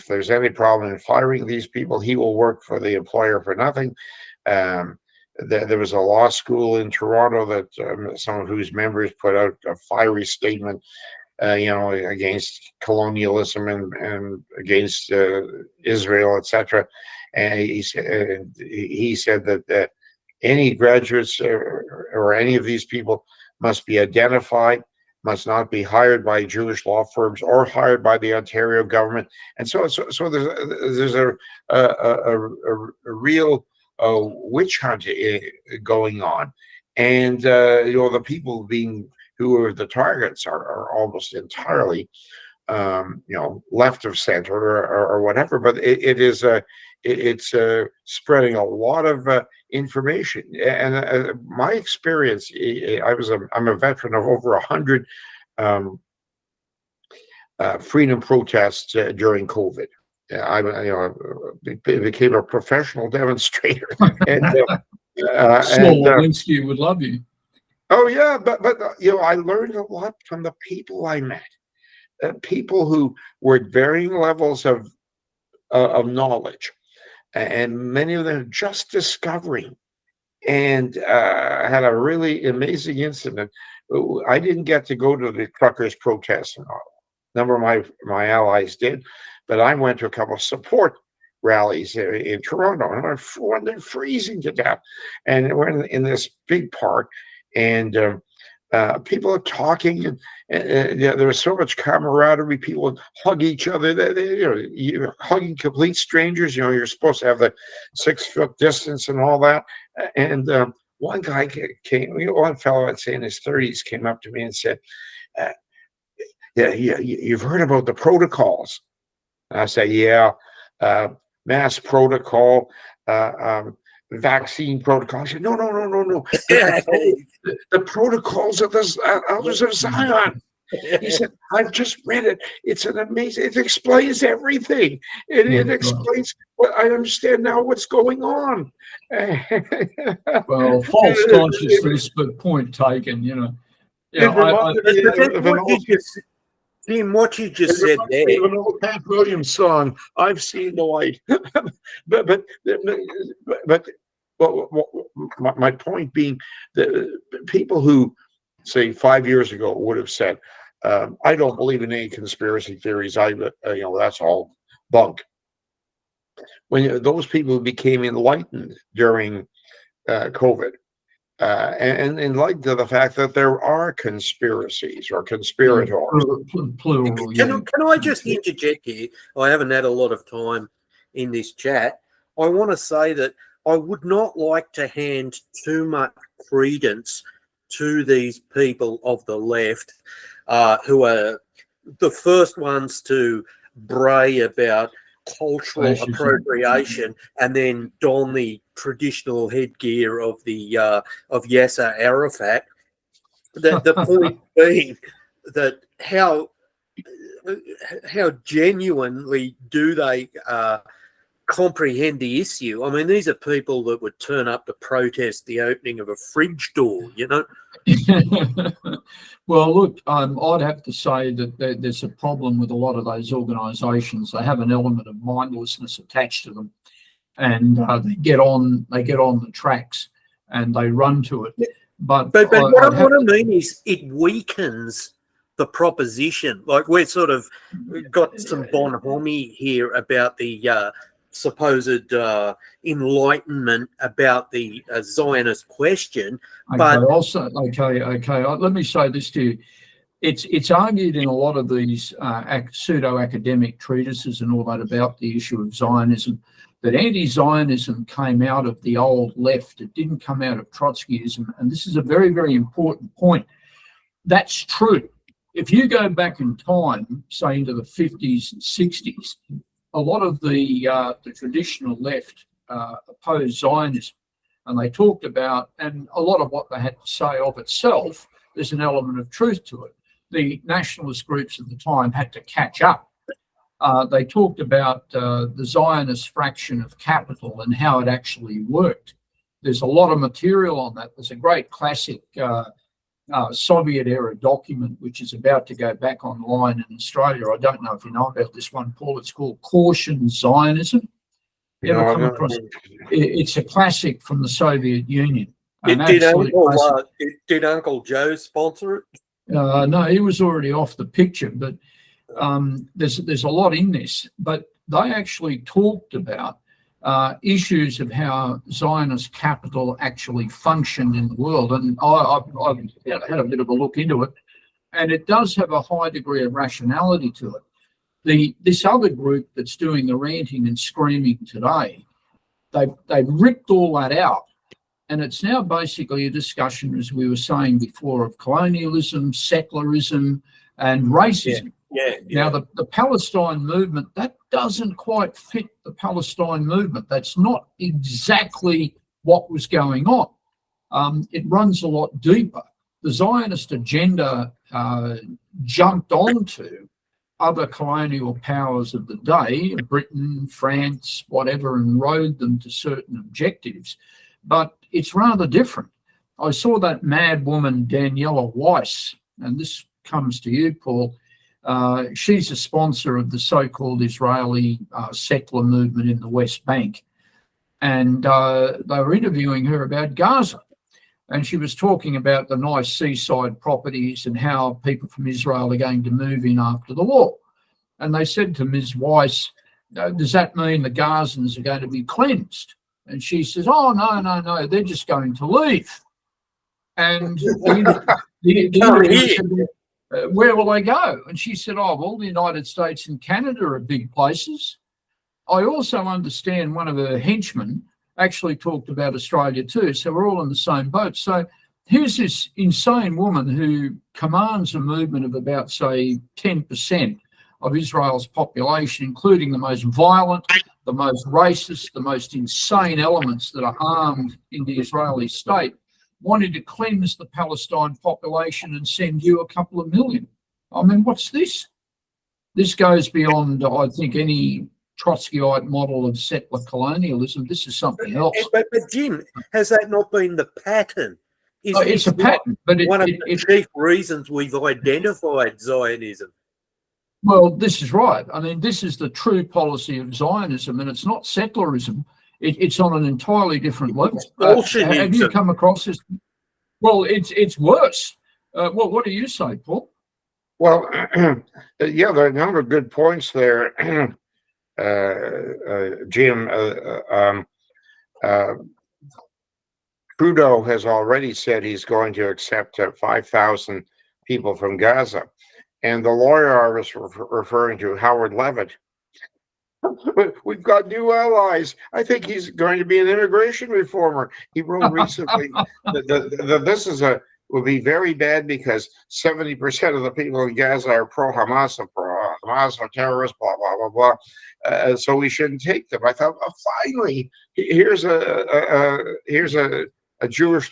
there's any problem in firing these people, he will work for the employer for nothing. There was a law school in Toronto that some of whose members put out a fiery statement, against colonialism and against Israel, etc. And he said that any graduates or any of these people must be identified, must not be hired by Jewish law firms or hired by the Ontario government. And so there's a real witch hunt going on, and the people who are the targets are almost entirely left of center or whatever. But it's spreading a lot of information. And my experience, I'm a veteran of over 100 freedom protests during COVID. I became a professional demonstrator, and Lewinsky would love you. Oh yeah, but I learned a lot from the people I met, people who were at varying levels of knowledge, and many of them just discovering. And I had a really amazing incident. I didn't get to go to the truckers' protests in Ottawa. A number of my allies did, but I went to a couple of support rallies in Toronto, and they're freezing to death. And we're in this big park, and people are talking, and there was so much camaraderie. People would hug each other. You're hugging complete strangers. You're supposed to have the 6-foot distance and all that. And one guy one fellow, I'd say in his 30s, came up to me and said, you've heard about the protocols. And I said, yeah, mass protocol, vaccine protocol. I said, no. The protocols of the elders of Zion. He said, I've just read it. It's an amazing, it explains everything. It explains what I understand now what's going on. Well, false consciousness, but point taken, Jim, what you just said there. An old Pat Williams song, I've seen the light. but my point being that people who, say, 5 years ago would have said, I don't believe in any conspiracy theories. That's all bunk. When those people became enlightened during COVID, and enlightened to the fact that there are conspiracies or conspirators. Plural. Can I just interject here? I haven't had a lot of time in this chat. I want to say that I would not like to hand too much credence to these people of the left. who are the first ones to bray about cultural appropriation and then don the traditional headgear of the of Yasser Arafat. The point being that how genuinely do they comprehend the issue? I mean, these are people that would turn up to protest the opening of a fridge door, you know? Well, look, I'd have to say that there's a problem with a lot of those organisations. They have an element of mindlessness attached to them, and they get on the tracks and they run to it. But what I mean is it weakens the proposition. Like, we're sort of got some bonhomie here about the supposed enlightenment about the Zionist question. But let me say this to you. It's argued in a lot of these pseudo-academic treatises and all that about the issue of Zionism, that anti-Zionism came out of the old left. It didn't come out of Trotskyism. And this is a very, very important point. That's true. If you go back in time, say into the 50s and 60s, a lot of the traditional left opposed Zionism, and they talked about, and a lot of what they had to say of itself, there's an element of truth to it. The nationalist groups at the time had to catch up. They talked about the Zionist fraction of capital and how it actually worked. There's a lot of material on that. There's a great classic Soviet-era document which is about to go back online in Australia. I don't know if you know about this one, Paul. It's called Caution Zionism. You ever come across it? It's a classic from the Soviet Union. Did Uncle Joe sponsor it? No, he was already off the picture, but there's a lot in this. But they actually talked about issues of how Zionist capital actually functioned in the world. And I've had a bit of a look into it, and it does have a high degree of rationality to it. This other group that's doing the ranting and screaming today, they've ripped all that out. And it's now basically a discussion, as we were saying before, of colonialism, secularism, and racism. Yeah. Now, the Palestine movement, that doesn't quite fit the Palestine movement. That's not exactly what was going on. It runs a lot deeper. The Zionist agenda jumped onto other colonial powers of the day, Britain, France, whatever, and rode them to certain objectives. But it's rather different. I saw that mad woman, Daniela Weiss, and this comes to you, Paul. She's a sponsor of the so-called Israeli settler movement in the West Bank. And they were interviewing her about Gaza. And she was talking about the nice seaside properties and how people from Israel are going to move in after the war. And they said to Ms. Weiss, does that mean the Gazans are going to be cleansed? And she says, oh, no, they're just going to leave. And the interviewer said, where will they go? And she said, oh, well, the United States and Canada are big places. I also understand one of her henchmen actually talked about Australia too, so we're all in the same boat. So here's this insane woman who commands a movement of about, say, 10% of Israel's population, including the most violent, the most racist, the most insane elements that are armed in the Israeli state, wanting to cleanse the Palestine population and send you a couple of million. I mean, what's this? This goes beyond, I think, any Trotskyite model of settler colonialism. This is something else. But Jim, has that not been the pattern? It's a pattern, but one of the chief reasons we've identified Zionism. Well, this is right. I mean, this is the true policy of Zionism, and it's not settlerism. It's on an entirely different level. Have you come across this? Well, it's worse. What do you say, Paul? Well, yeah, there are a number of good points there, Jim. Trudeau has already said he's going to accept 5,000 people from Gaza. And the lawyer I was referring to, Howard Levitt, we've got new allies. I think he's going to be an immigration reformer. He wrote recently that this is will be very bad because 70% of the people in Gaza are pro-Hamas or pro-Hamas or terrorists, blah, blah, blah, blah. So we shouldn't take them. I thought, oh, finally, here's a Jewish,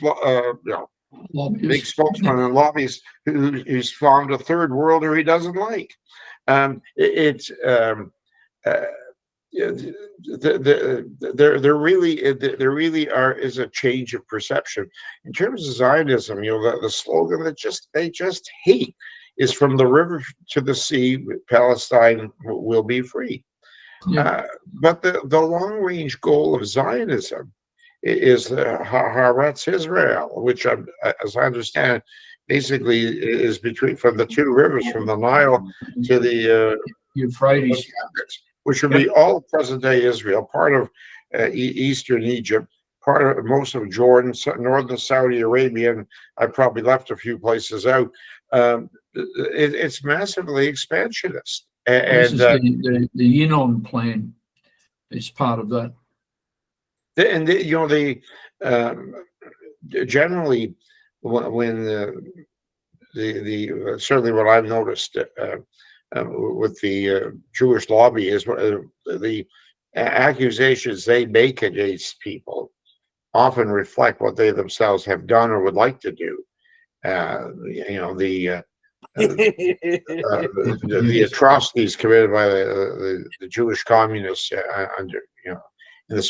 big spokesman and lobbyist who's found a third worlder he doesn't like. There really is a change of perception in terms of Zionism. The slogan that they just hate is from the river to the sea, Palestine will be free. Yeah. But the long range goal of Zionism is Haaretz Israel, which, as I understand, basically is from the two rivers, from the Nile to the Euphrates, which would be all of present-day Israel, part of eastern Egypt, part of most of Jordan, northern Saudi Arabia, and I probably left a few places out. It's massively expansionist. This is the Yinon plan is part of that. Generally, when certainly what I've noticed with the Jewish lobby is the accusations they make against people often reflect what they themselves have done or would like to do. The atrocities committed by the Jewish communists under in the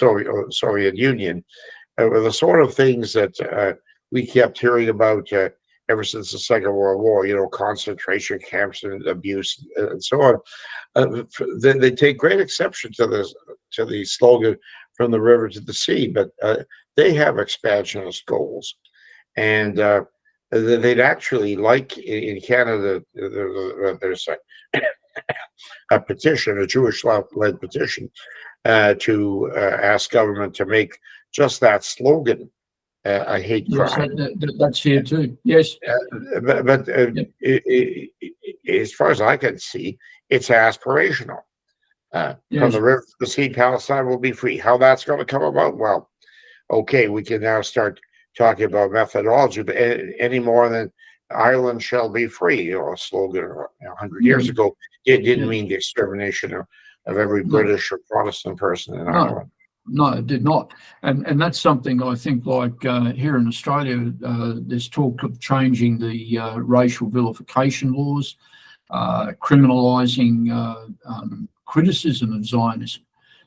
Soviet Union were the sort of things that we kept hearing about ever since the Second World War. Concentration camps and abuse and so on. They take great exception to the slogan "from the river to the sea," but they have expansionist goals, and they'd actually like in Canada. There's a petition, a Jewish-led petition, to ask government to make just that slogan a hate crime. That's here too. Yes, but as far as I can see, it's aspirational. From the river to the sea, Palestine will be free. How that's going to come about? Well, okay, we can now start talking about methodology, but any more than Ireland shall be free, a slogan 100 years ago, it didn't mean the extermination of every British or Protestant person in Ireland. No, it did not. And that's something I think, like here in Australia, there's talk of changing the racial vilification laws, criminalising criticism of Zionism.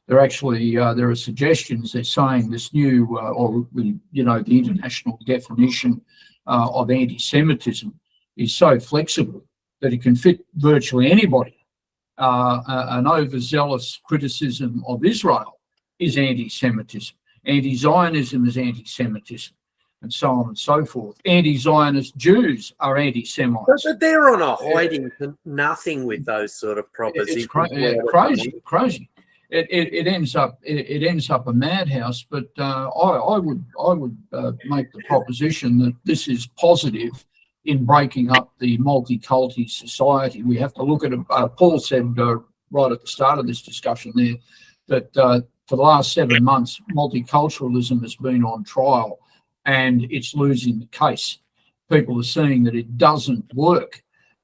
There are suggestions. They're saying this new, the international definition of anti-Semitism is so flexible that it can fit virtually anybody. An overzealous criticism of Israel is anti-Semitism. Anti-Zionism is anti-Semitism, and so on and so forth. Anti-Zionist Jews are anti-Semites. But they're on a hiding to nothing with those sort of propositions. It's crazy. It ends up a madhouse. But I would make the proposition that this is positive in breaking up the multicultural society. We have to look at it. Paul said right at the start of this discussion there that for the last 7 months, multiculturalism has been on trial and it's losing the case. People are seeing that it doesn't work.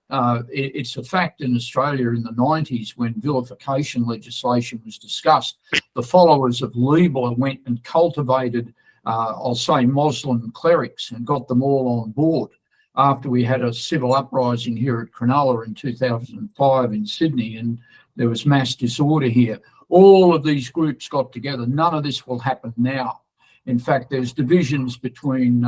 It's a fact in Australia in the 90s when vilification legislation was discussed, the followers of Liebler went and cultivated, I'll say, Muslim clerics and got them all on board. After we had a civil uprising here at Cronulla in 2005 in Sydney, and there was mass disorder here, all of these groups got together. None of this will happen now. In fact, there's divisions between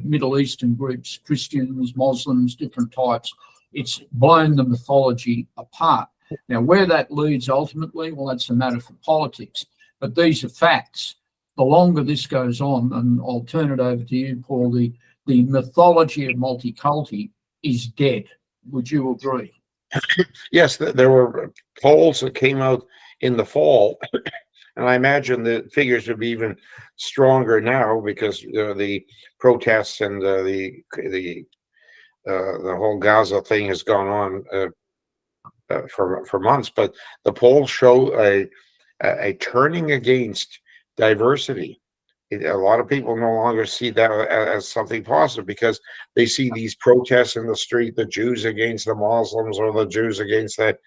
Middle Eastern groups, Christians, Muslims, different types. It's blown the mythology apart. Now, where that leads ultimately, well, that's a matter for politics. But these are facts. The longer this goes on, and I'll turn it over to you, Paul, the mythology of multiculti is dead. Would you agree? Yes, there were polls that came out in the fall, and I imagine the figures would be even stronger now because the protests and the whole Gaza thing has gone on for months. But the polls show a turning against diversity A lot of people no longer see that as something positive because they see these protests in the street, the Jews against the Muslims or the Jews against the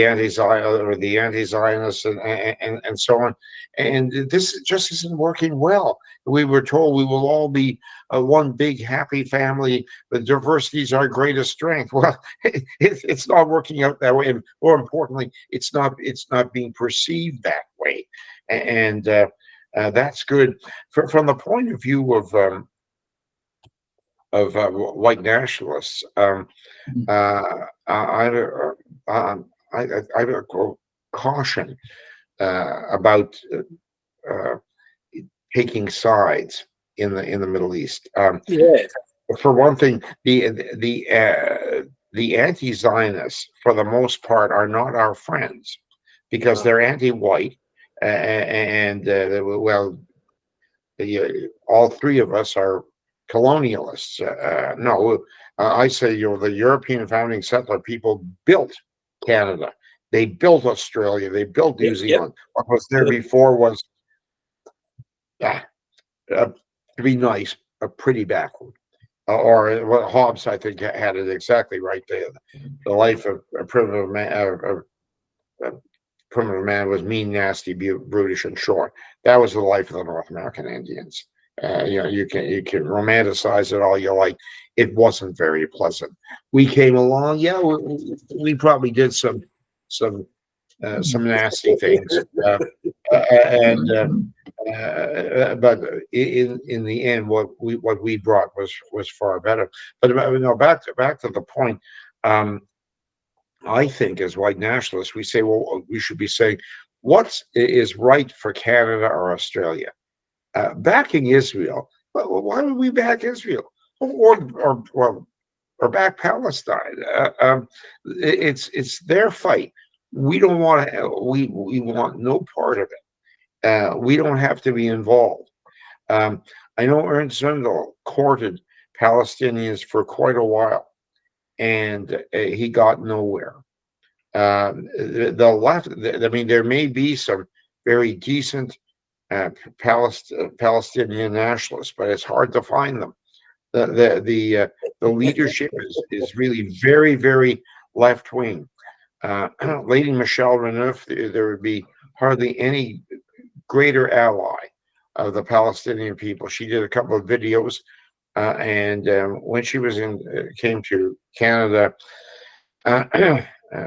anti-Zionists and so on. And this just isn't working well. We were told we will all be one big happy family. The diversity is our greatest strength. Well, it's not working out that way, and more importantly, it's not being perceived that way. And that's good from the point of view of white nationalists. I would caution about taking sides in the Middle East. Yeah. For one thing, the anti-Zionists, for the most part, are not our friends because they're anti-white, and well, all three of us are colonialists. No, I say the European founding settler people built Canada. They built Australia. They built New Zealand. What was there before was, to be nice, pretty backward. Or what Hobbes, I think, had it exactly right. The life of a primitive man was mean, nasty, brutish, and short. That was the life of the North American Indians. You can romanticize it all you like. It wasn't very pleasant. We came along, we probably did some nasty things, but in the end, what we brought was far better. But back to the point. I think as white nationalists, we say, well, we should be saying what is right for Canada or Australia. Backing Israel, well, why would we back Israel or back Palestine? It's their fight. We don't want to. We want no part of it. We don't have to be involved. I know Ernst Zundel courted Palestinians for quite a while, and he got nowhere. The left. I mean, there may be some very decent Palestinian nationalists, but it's hard to find them. The leadership is really very, very left wing. Lady Michelle Renouf, there would be hardly any greater ally of the Palestinian people. She did a couple of videos, and when she was came to Canada,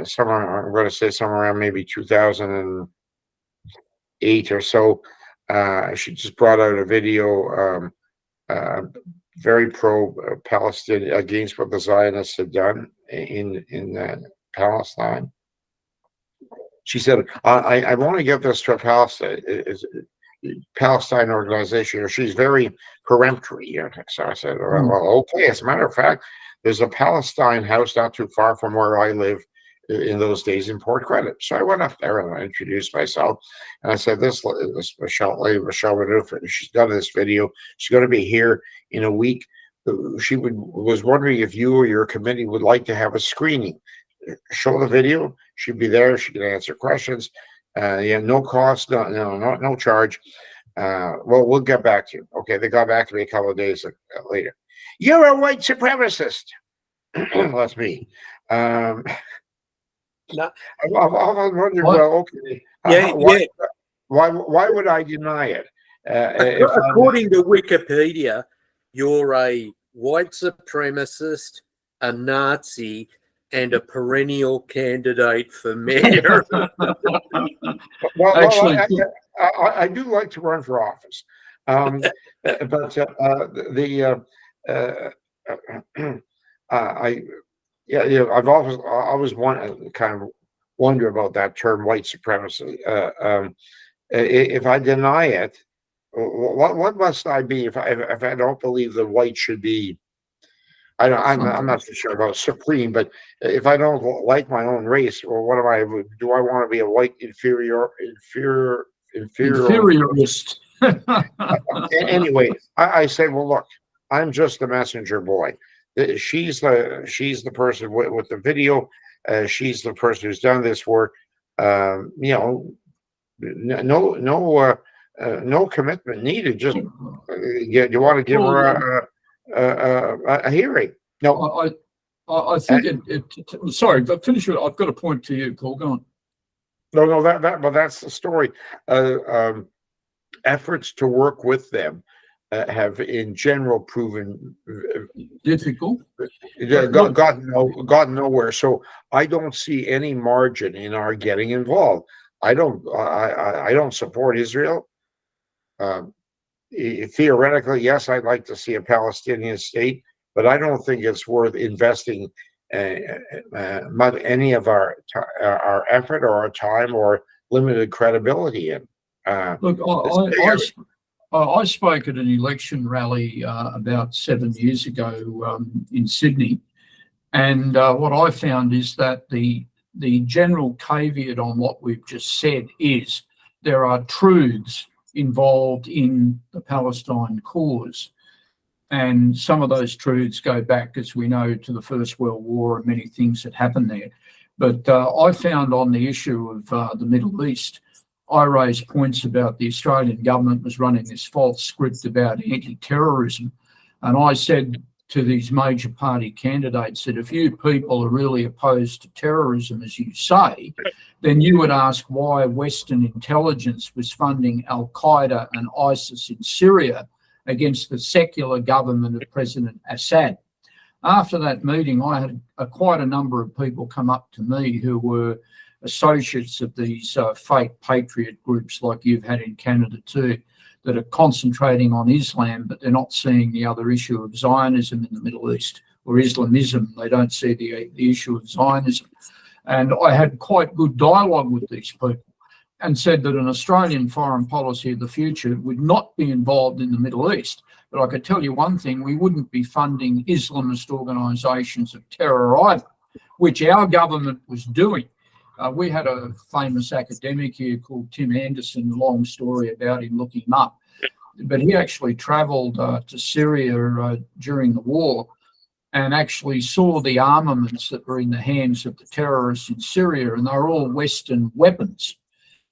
somewhere I'm going to say somewhere around maybe 2008 or so. She just brought out a video, very pro-Palestinian, against what the Zionists had done in Palestine. She said, "I want to give this to a Palestine organization." She's very peremptory. So I said, "Well, okay. As a matter of fact, there's a Palestine house not too far from where I live in those days in Port Credit." So I went up there and I introduced myself, and I said, "This Michelle Renouf, she's done this video. She's going to be here in a week. She was wondering if you or your committee would like to have a screening. Show the video. She'd be there. She can answer questions. No cost, no charge. Well, we'll get back to you." Okay, they got back to me a couple of days later. "You're a white supremacist." That's me. No. I wondered, well, okay, why would I deny it? According to Wikipedia, you're a white supremacist, a Nazi, and a perennial candidate for mayor. Well, Actually, I do like to run for office, but I've always kind of wonder about that term, white supremacy. If I deny it, what must I be if I don't believe that white should be? I'm not so sure about supreme, but if I don't like my own race, or what am I? Do I want to be a white inferiorist? Anyway, I say, well, look, I'm just the messenger boy. She's the person with the video. She's the person who's done this work. No no commitment needed. Just you want to give her a hearing? No, I think sorry, but finish it. I've got a point to you, Paul. Go on. No, but that's the story. Efforts to work with them have, in general, proven difficult. Gotten nowhere. So I don't see any margin in our getting involved. I don't support Israel. Theoretically, yes, I'd like to see a Palestinian state, but I don't think it's worth investing any of our effort or our time or limited credibility in. Look, I spoke at an election rally about 7 years ago in Sydney, and what I found is that the general caveat on what we've just said is there are truths involved in the Palestine cause. And some of those truths go back, as we know, to the First World War and many things that happened there. But I found on the issue of the Middle East, I raised points about the Australian government was running this false script about anti-terrorism. And I said to these major party candidates that if you people are really opposed to terrorism, as you say, then you would ask why Western intelligence was funding Al-Qaeda and ISIS in Syria against the secular government of President Assad. After that meeting, I had quite a number of people come up to me who were associates of these fake patriot groups like you've had in Canada too, that are concentrating on Islam, but they're not seeing the other issue of Zionism in the Middle East, or Islamism. They don't see the issue of Zionism. And I had quite good dialogue with these people and said that an Australian foreign policy of the future would not be involved in the Middle East. But I could tell you one thing, we wouldn't be funding Islamist organisations of terror either, which our government was doing. We had a famous academic here called Tim Anderson, long story about him, look him up. But he actually travelled to Syria during the war and actually saw the armaments that were in the hands of the terrorists in Syria, and they're all Western weapons.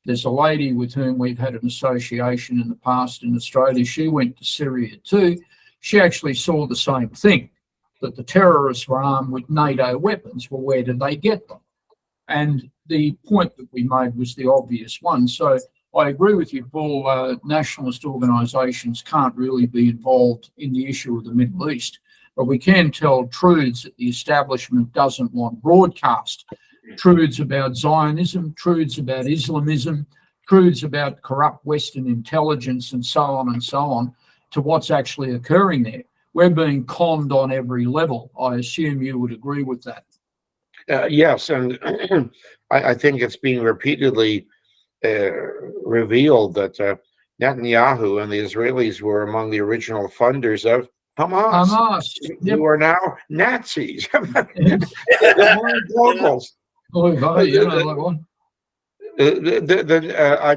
There's a lady with whom we've had an association in the past in Australia. She went to Syria too. She actually saw the same thing, that the terrorists were armed with NATO weapons. Well, where did they get them? And the point that we made was the obvious one. So I agree with you, Paul. Nationalist organisations can't really be involved in the issue of the Middle East, but we can tell truths that the establishment doesn't want broadcast. Truths about Zionism, truths about Islamism, truths about corrupt Western intelligence, and so on, to what's actually occurring there. We're being conned on every level. I assume you would agree with that. Yes, and I think it's being repeatedly revealed that Netanyahu and the Israelis were among the original funders of Hamas, who are now Nazis. Locals. I've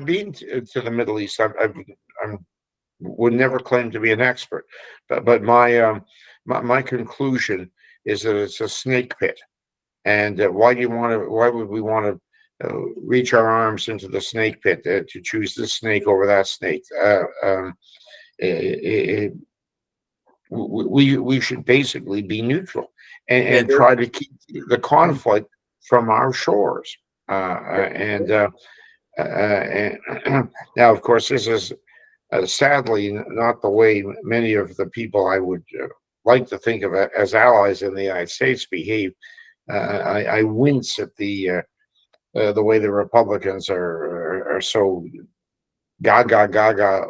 been to the Middle East. I would never claim to be an expert, but my conclusion is that it's a snake pit. And why would we want to reach our arms into the snake pit to choose this snake over that snake? We should basically be neutral and try to keep the conflict from our shores. And now, of course, this is sadly not the way many of the people I would like to think of as allies in the United States behave. I wince at the way the Republicans are so gaga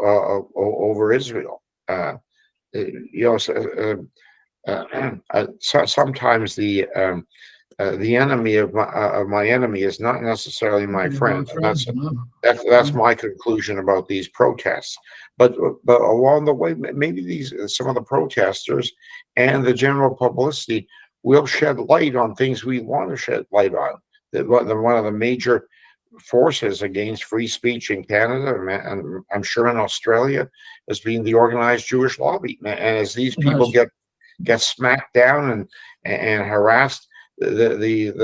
over Israel. Sometimes the enemy of my enemy is not necessarily my friend. That's my conclusion about these protests. But along the way, maybe some of the protesters and the general publicity will shed light on things we want to shed light on. One of the major forces against free speech in Canada, and I'm sure in Australia, has been the organized Jewish lobby. And as these people get smacked down and harassed, the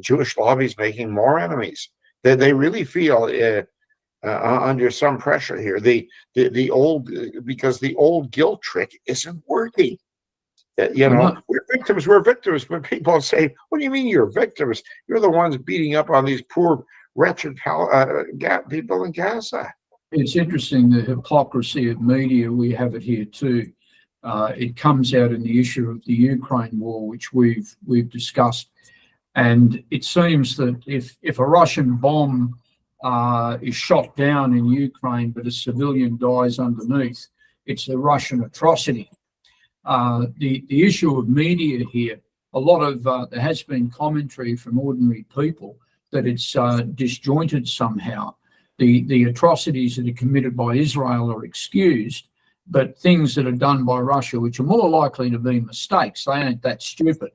Jewish lobby is making more enemies. They really feel under some pressure here. The old, because the old guilt trick isn't working. You know, we're victims. When people say, what do you mean you're victims? You're the ones beating up on these poor, wretched people in Gaza. It's interesting, the hypocrisy of media. We have it here too. It comes out in the issue of the Ukraine war, which we've discussed. And it seems that if a Russian bomb is shot down in Ukraine, but a civilian dies underneath, it's a Russian atrocity. The issue of media here, a lot of there has been commentary from ordinary people that it's disjointed somehow. The atrocities that are committed by Israel are excused, but things that are done by Russia, which are more likely to be mistakes, they ain't that stupid.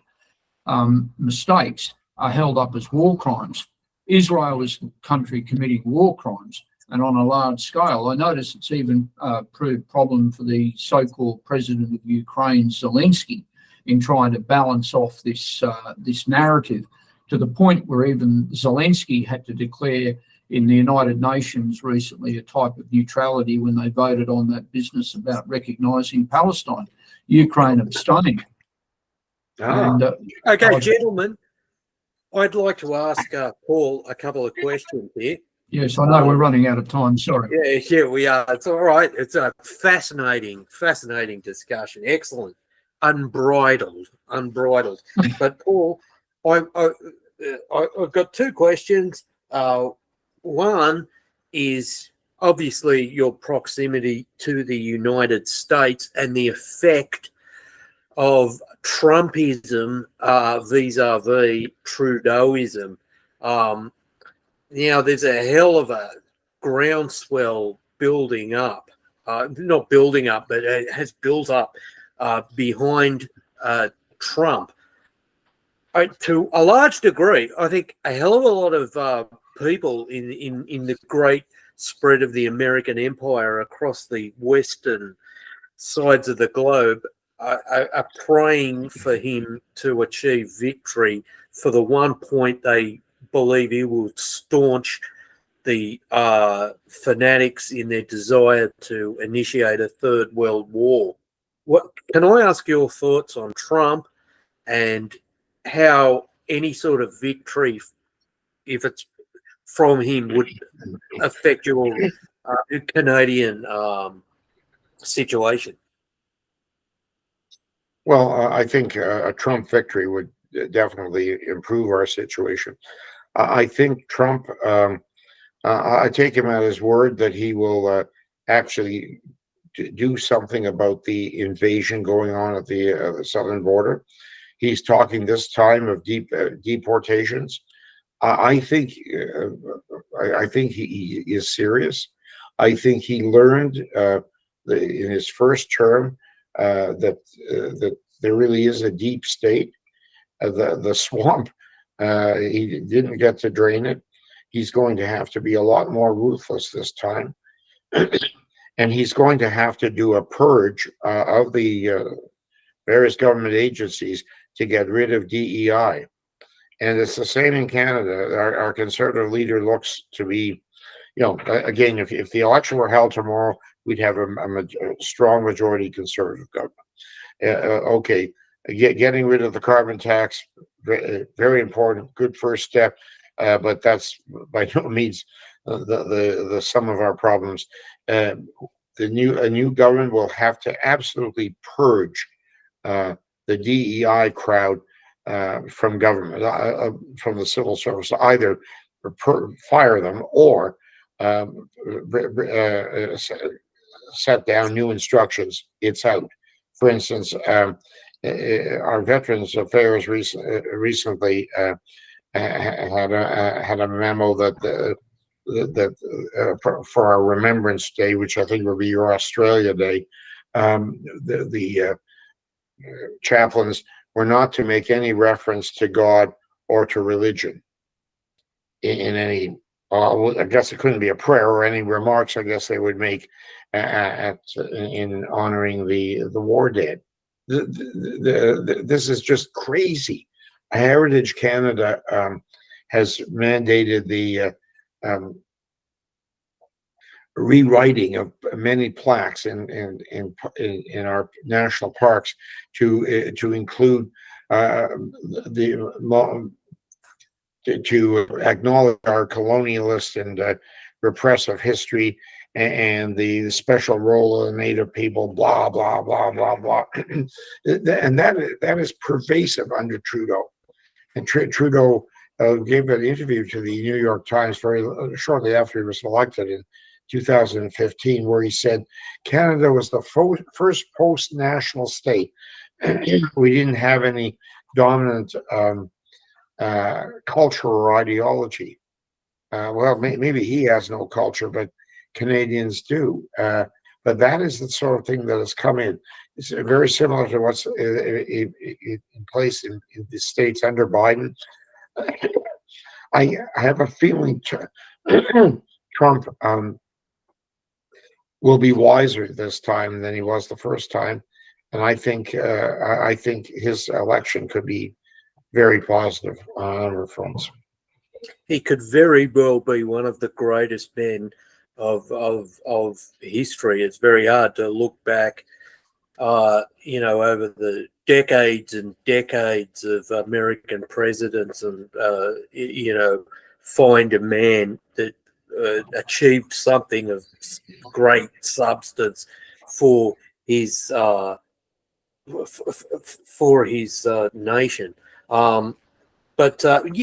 Mistakes are held up as war crimes. Israel is the country committing war crimes, and on a large scale. I notice it's even proved a problem for the so-called president of Ukraine, Zelensky, in trying to balance off this narrative, to the point where even Zelensky had to declare in the United Nations recently a type of neutrality when they voted on that business about recognising Palestine. Ukraine abstained. Okay, gentlemen, I'd like to ask Paul a couple of questions here. Yes, I know we're running out of time. Sorry. Yeah, we are. It's all right. It's a fascinating discussion. Excellent, unbridled. But Paul, I've got two questions. One is obviously your proximity to the United States and the effect of Trumpism vis-a-vis Trudeauism. Now, there's a hell of a groundswell building up, not building up, but it has built up behind Trump. To a large degree, I think a hell of a lot of people in the great spread of the American empire across the western sides of the globe are praying for him to achieve victory for the one point they believe he will staunch the fanatics in their desire to initiate a third world war. What can I ask your thoughts on Trump and how any sort of victory, if it's from him, would affect your Canadian situation? Well, I think a Trump victory would definitely improve our situation. I think Trump, I take him at his word that he will actually do something about the invasion going on at the southern border. He's talking this time of deportations. I think he is serious. I think he learned in his first term that there really is a deep state. The swamp, he didn't get to drain it. He's going to have to be a lot more ruthless this time. And he's going to have to do a purge of the various government agencies to get rid of DEI. And it's the same in Canada. Our conservative leader looks to be, again, if the election were held tomorrow, we'd have a strong majority conservative government. Okay, getting rid of the carbon tax, very important, good first step, but that's by no means the sum of our problems. A new government will have to absolutely purge the DEI crowd from government, from the civil service, either fire them or set down new instructions. It's out. For instance, our Veterans Affairs recently had a memo that for our Remembrance Day, which I think will be your Australia Day, the chaplains were not to make any reference to God or to religion in any. I guess it couldn't be a prayer or any remarks. I guess they would make in honoring the war dead. This is just crazy. Heritage Canada has mandated the rewriting of many plaques in our national parks to include to acknowledge our colonialist and repressive history and the special role of the Native people, blah blah blah blah blah, and that is pervasive under Trudeau. And Trudeau gave an interview to the New York Times very shortly after he was elected in 2015, where he said Canada was the first post-national state. We didn't have any dominant culture or ideology. Well, maybe he has no culture, but Canadians do. But that is the sort of thing that has come in. It's very similar to what's in place in the states under Biden. I have a feeling Trump will be wiser this time than he was the first time, and I think his election could be very positive on a number of fronts. He could very well be one of the greatest men of history. It's very hard to look back, over the decades and decades of American presidents and, find a man that achieved something of great substance for his nation. But I'm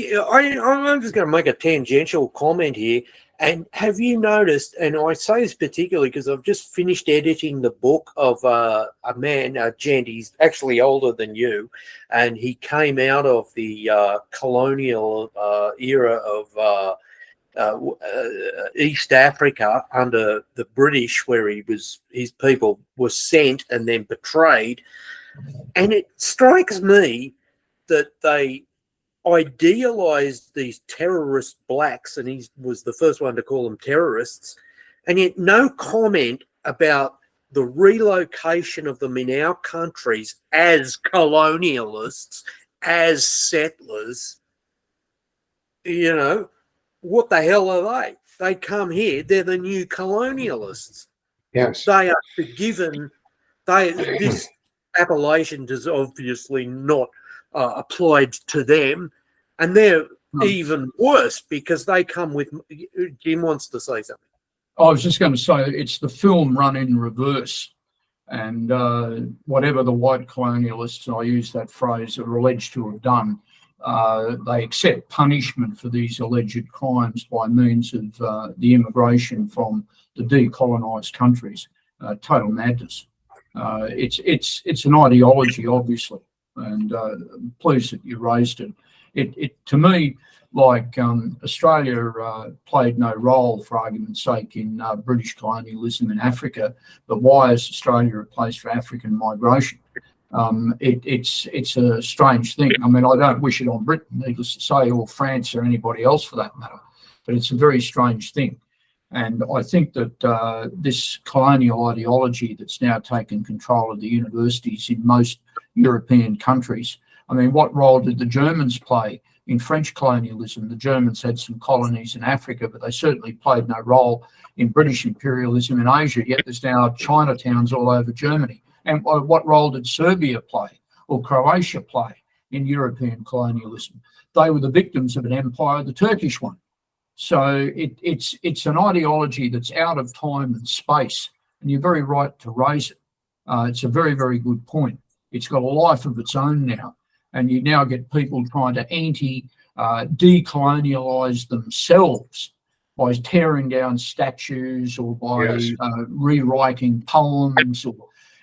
just going to make a tangential comment here. And have you noticed, and I say this particularly because I've just finished editing the book of a gent, he's actually older than you, and he came out of the colonial era of East Africa under the British, where his people were sent and then betrayed. And it strikes me that they idealized these terrorist blacks, and he was the first one to call them terrorists, and yet no comment about the relocation of them in our countries as colonialists, as settlers. What the hell are they? They come here, they're the new colonialists. Yes. They are forgiven. This appellation does obviously not applied to them, and they're even worse because they come with. Jim wants to say something. I was just going to say it's the film run in reverse, and whatever the white colonialists, I use that phrase, are alleged to have done, they accept punishment for these alleged crimes by means of the immigration from the decolonised countries. Total madness. It's an ideology, obviously. And pleased that you raised it. It to me, like Australia played no role, for argument's sake, in British colonialism in Africa, but why is Australia a place for African migration? It's a strange thing. I mean, I don't wish it on Britain, needless to say, or France or anybody else for that matter, but it's a very strange thing. And I think that this colonial ideology that's now taken control of the universities in most European countries. I mean, what role did the Germans play in French colonialism? The Germans had some colonies in Africa, but they certainly played no role in British imperialism in Asia, yet there's now Chinatowns all over Germany. And what role did Serbia play or Croatia play in European colonialism? They were the victims of an empire, the Turkish one. So it's an ideology that's out of time and space, and you're very right to raise it. It's a very, very good point. It's got a life of its own now, and you now get people trying to decolonialize themselves by tearing down statues or by rewriting poems. Or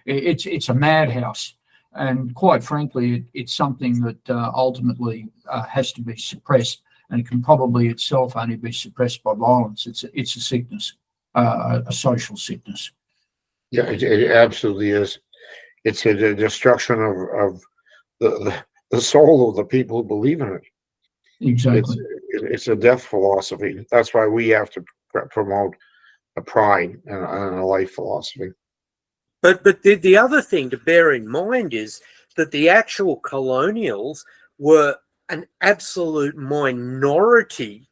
it's a madhouse, and quite frankly, it's something that ultimately has to be suppressed, and it can probably itself only be suppressed by violence. It's a sickness, a social sickness. Yeah, it absolutely is. It's a destruction of the soul of the people who believe in it. Exactly. It's a death philosophy. That's why we have to promote a pride and a life philosophy. But the other thing to bear in mind is that the actual colonials were an absolute minority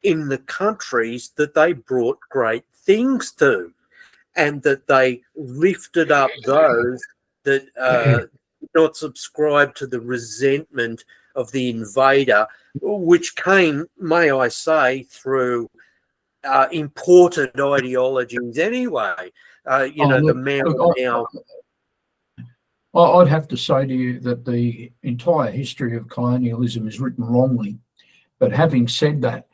in the countries that they brought great things to, and that they lifted up those that did not subscribe to the resentment of the invader, which came, may I say, through imported ideologies anyway. The Mao now. I'd have to say to you that the entire history of colonialism is written wrongly. But having said that,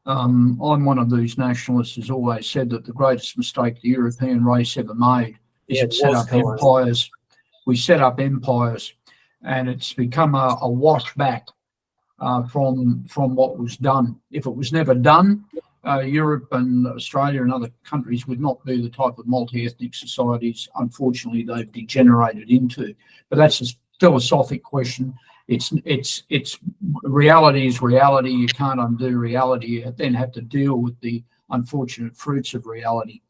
I'm one of these nationalists who's always said that the greatest mistake the European race ever made is it set up empires. We set up empires, and it's become a wash back from what was done. If it was never done, Europe and Australia and other countries would not be the type of multi-ethnic societies, unfortunately, they've degenerated into. But that's a philosophic question. It's reality is reality. You can't undo reality. You then have to deal with the unfortunate fruits of reality.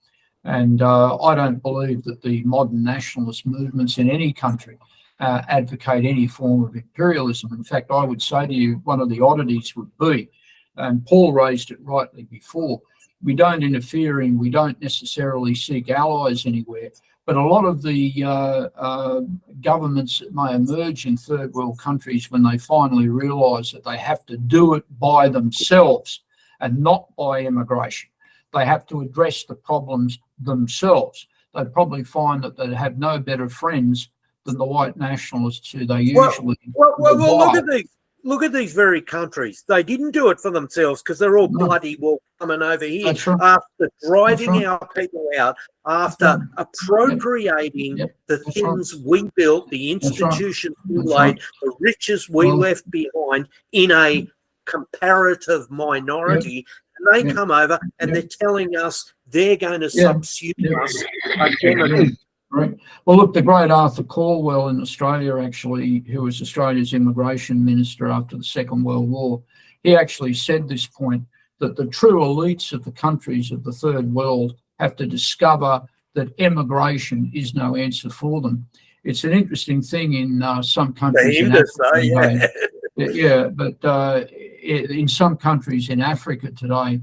And I don't believe that the modern nationalist movements in any country advocate any form of imperialism. In fact, I would say to you, one of the oddities would be, and Paul raised it rightly before, we don't interfere in, we don't necessarily seek allies anywhere, but a lot of the governments that may emerge in third world countries, when they finally realise that they have to do it by themselves and not by immigration, they have to address the problems themselves. They'd probably find that they'd have no better friends than the white nationalists who they usually look at these very countries. They didn't do it for themselves because they're all bloody well coming over here after driving our people out, after appropriating the things we built, the institutions we laid, the riches we left behind in a comparative minority. And they come over and they're telling us they're going to subsume us again. Right. Well, look, the great Arthur Calwell in Australia, actually, who was Australia's immigration minister after the Second World War, he actually said this point, that the true elites of the countries of the third world have to discover that immigration is no answer for them. It's an interesting thing in some countries in Africa. But in some countries in Africa today,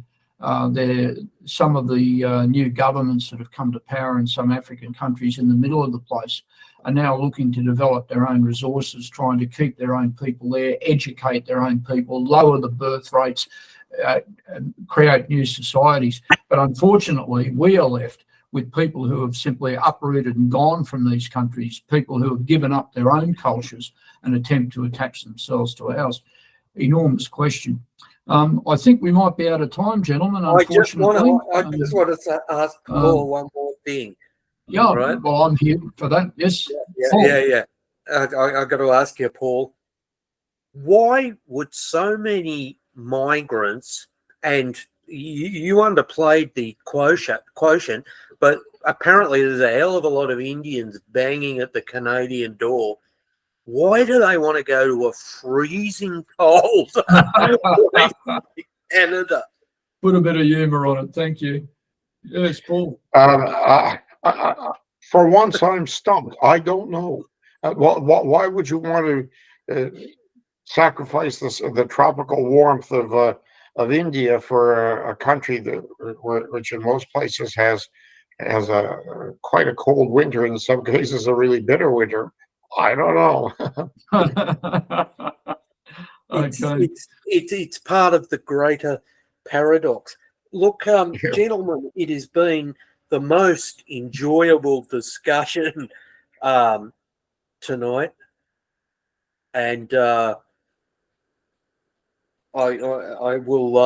some of the new governments that have come to power in some African countries in the middle of the place are now looking to develop their own resources, trying to keep their own people there, educate their own people, lower the birth rates, create new societies. But unfortunately, we are left with people who have simply uprooted and gone from these countries, people who have given up their own cultures and attempt to attach themselves to ours. Enormous question. I think we might be out of time, gentlemen. Unfortunately, I just wanted to ask Paul one more thing. Yeah, right? Well, I'm here for that. Yes. I got to ask you, Paul. Why would so many migrants, and you underplayed the quotient, but apparently there's a hell of a lot of Indians banging at the Canadian door. Why do they want to go to a freezing cold Canada? Put a bit of humour on it. Thank you. Yes, Paul. For once, I'm stumped. I don't know. Why would you want to sacrifice the tropical warmth of India for a country which in most places has quite a cold winter, in some cases a really bitter winter? I don't know. It's part of the greater paradox. Look, gentlemen, it has been the most enjoyable discussion tonight, and I will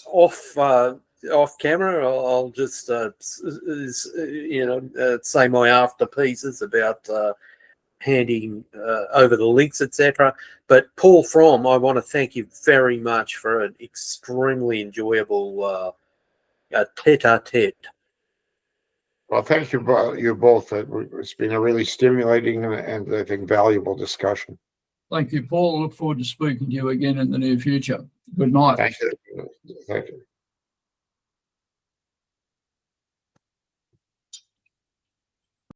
off camera. I'll just say my after pieces about handing over the links, etc. But Paul Fromm, I want to thank you very much for an extremely enjoyable tete-a-tete. Well, thank you both. It's been a really stimulating and I think valuable discussion. Thank you, Paul. I look forward to speaking to you again in the near future. Good night. Thank you. Thank you.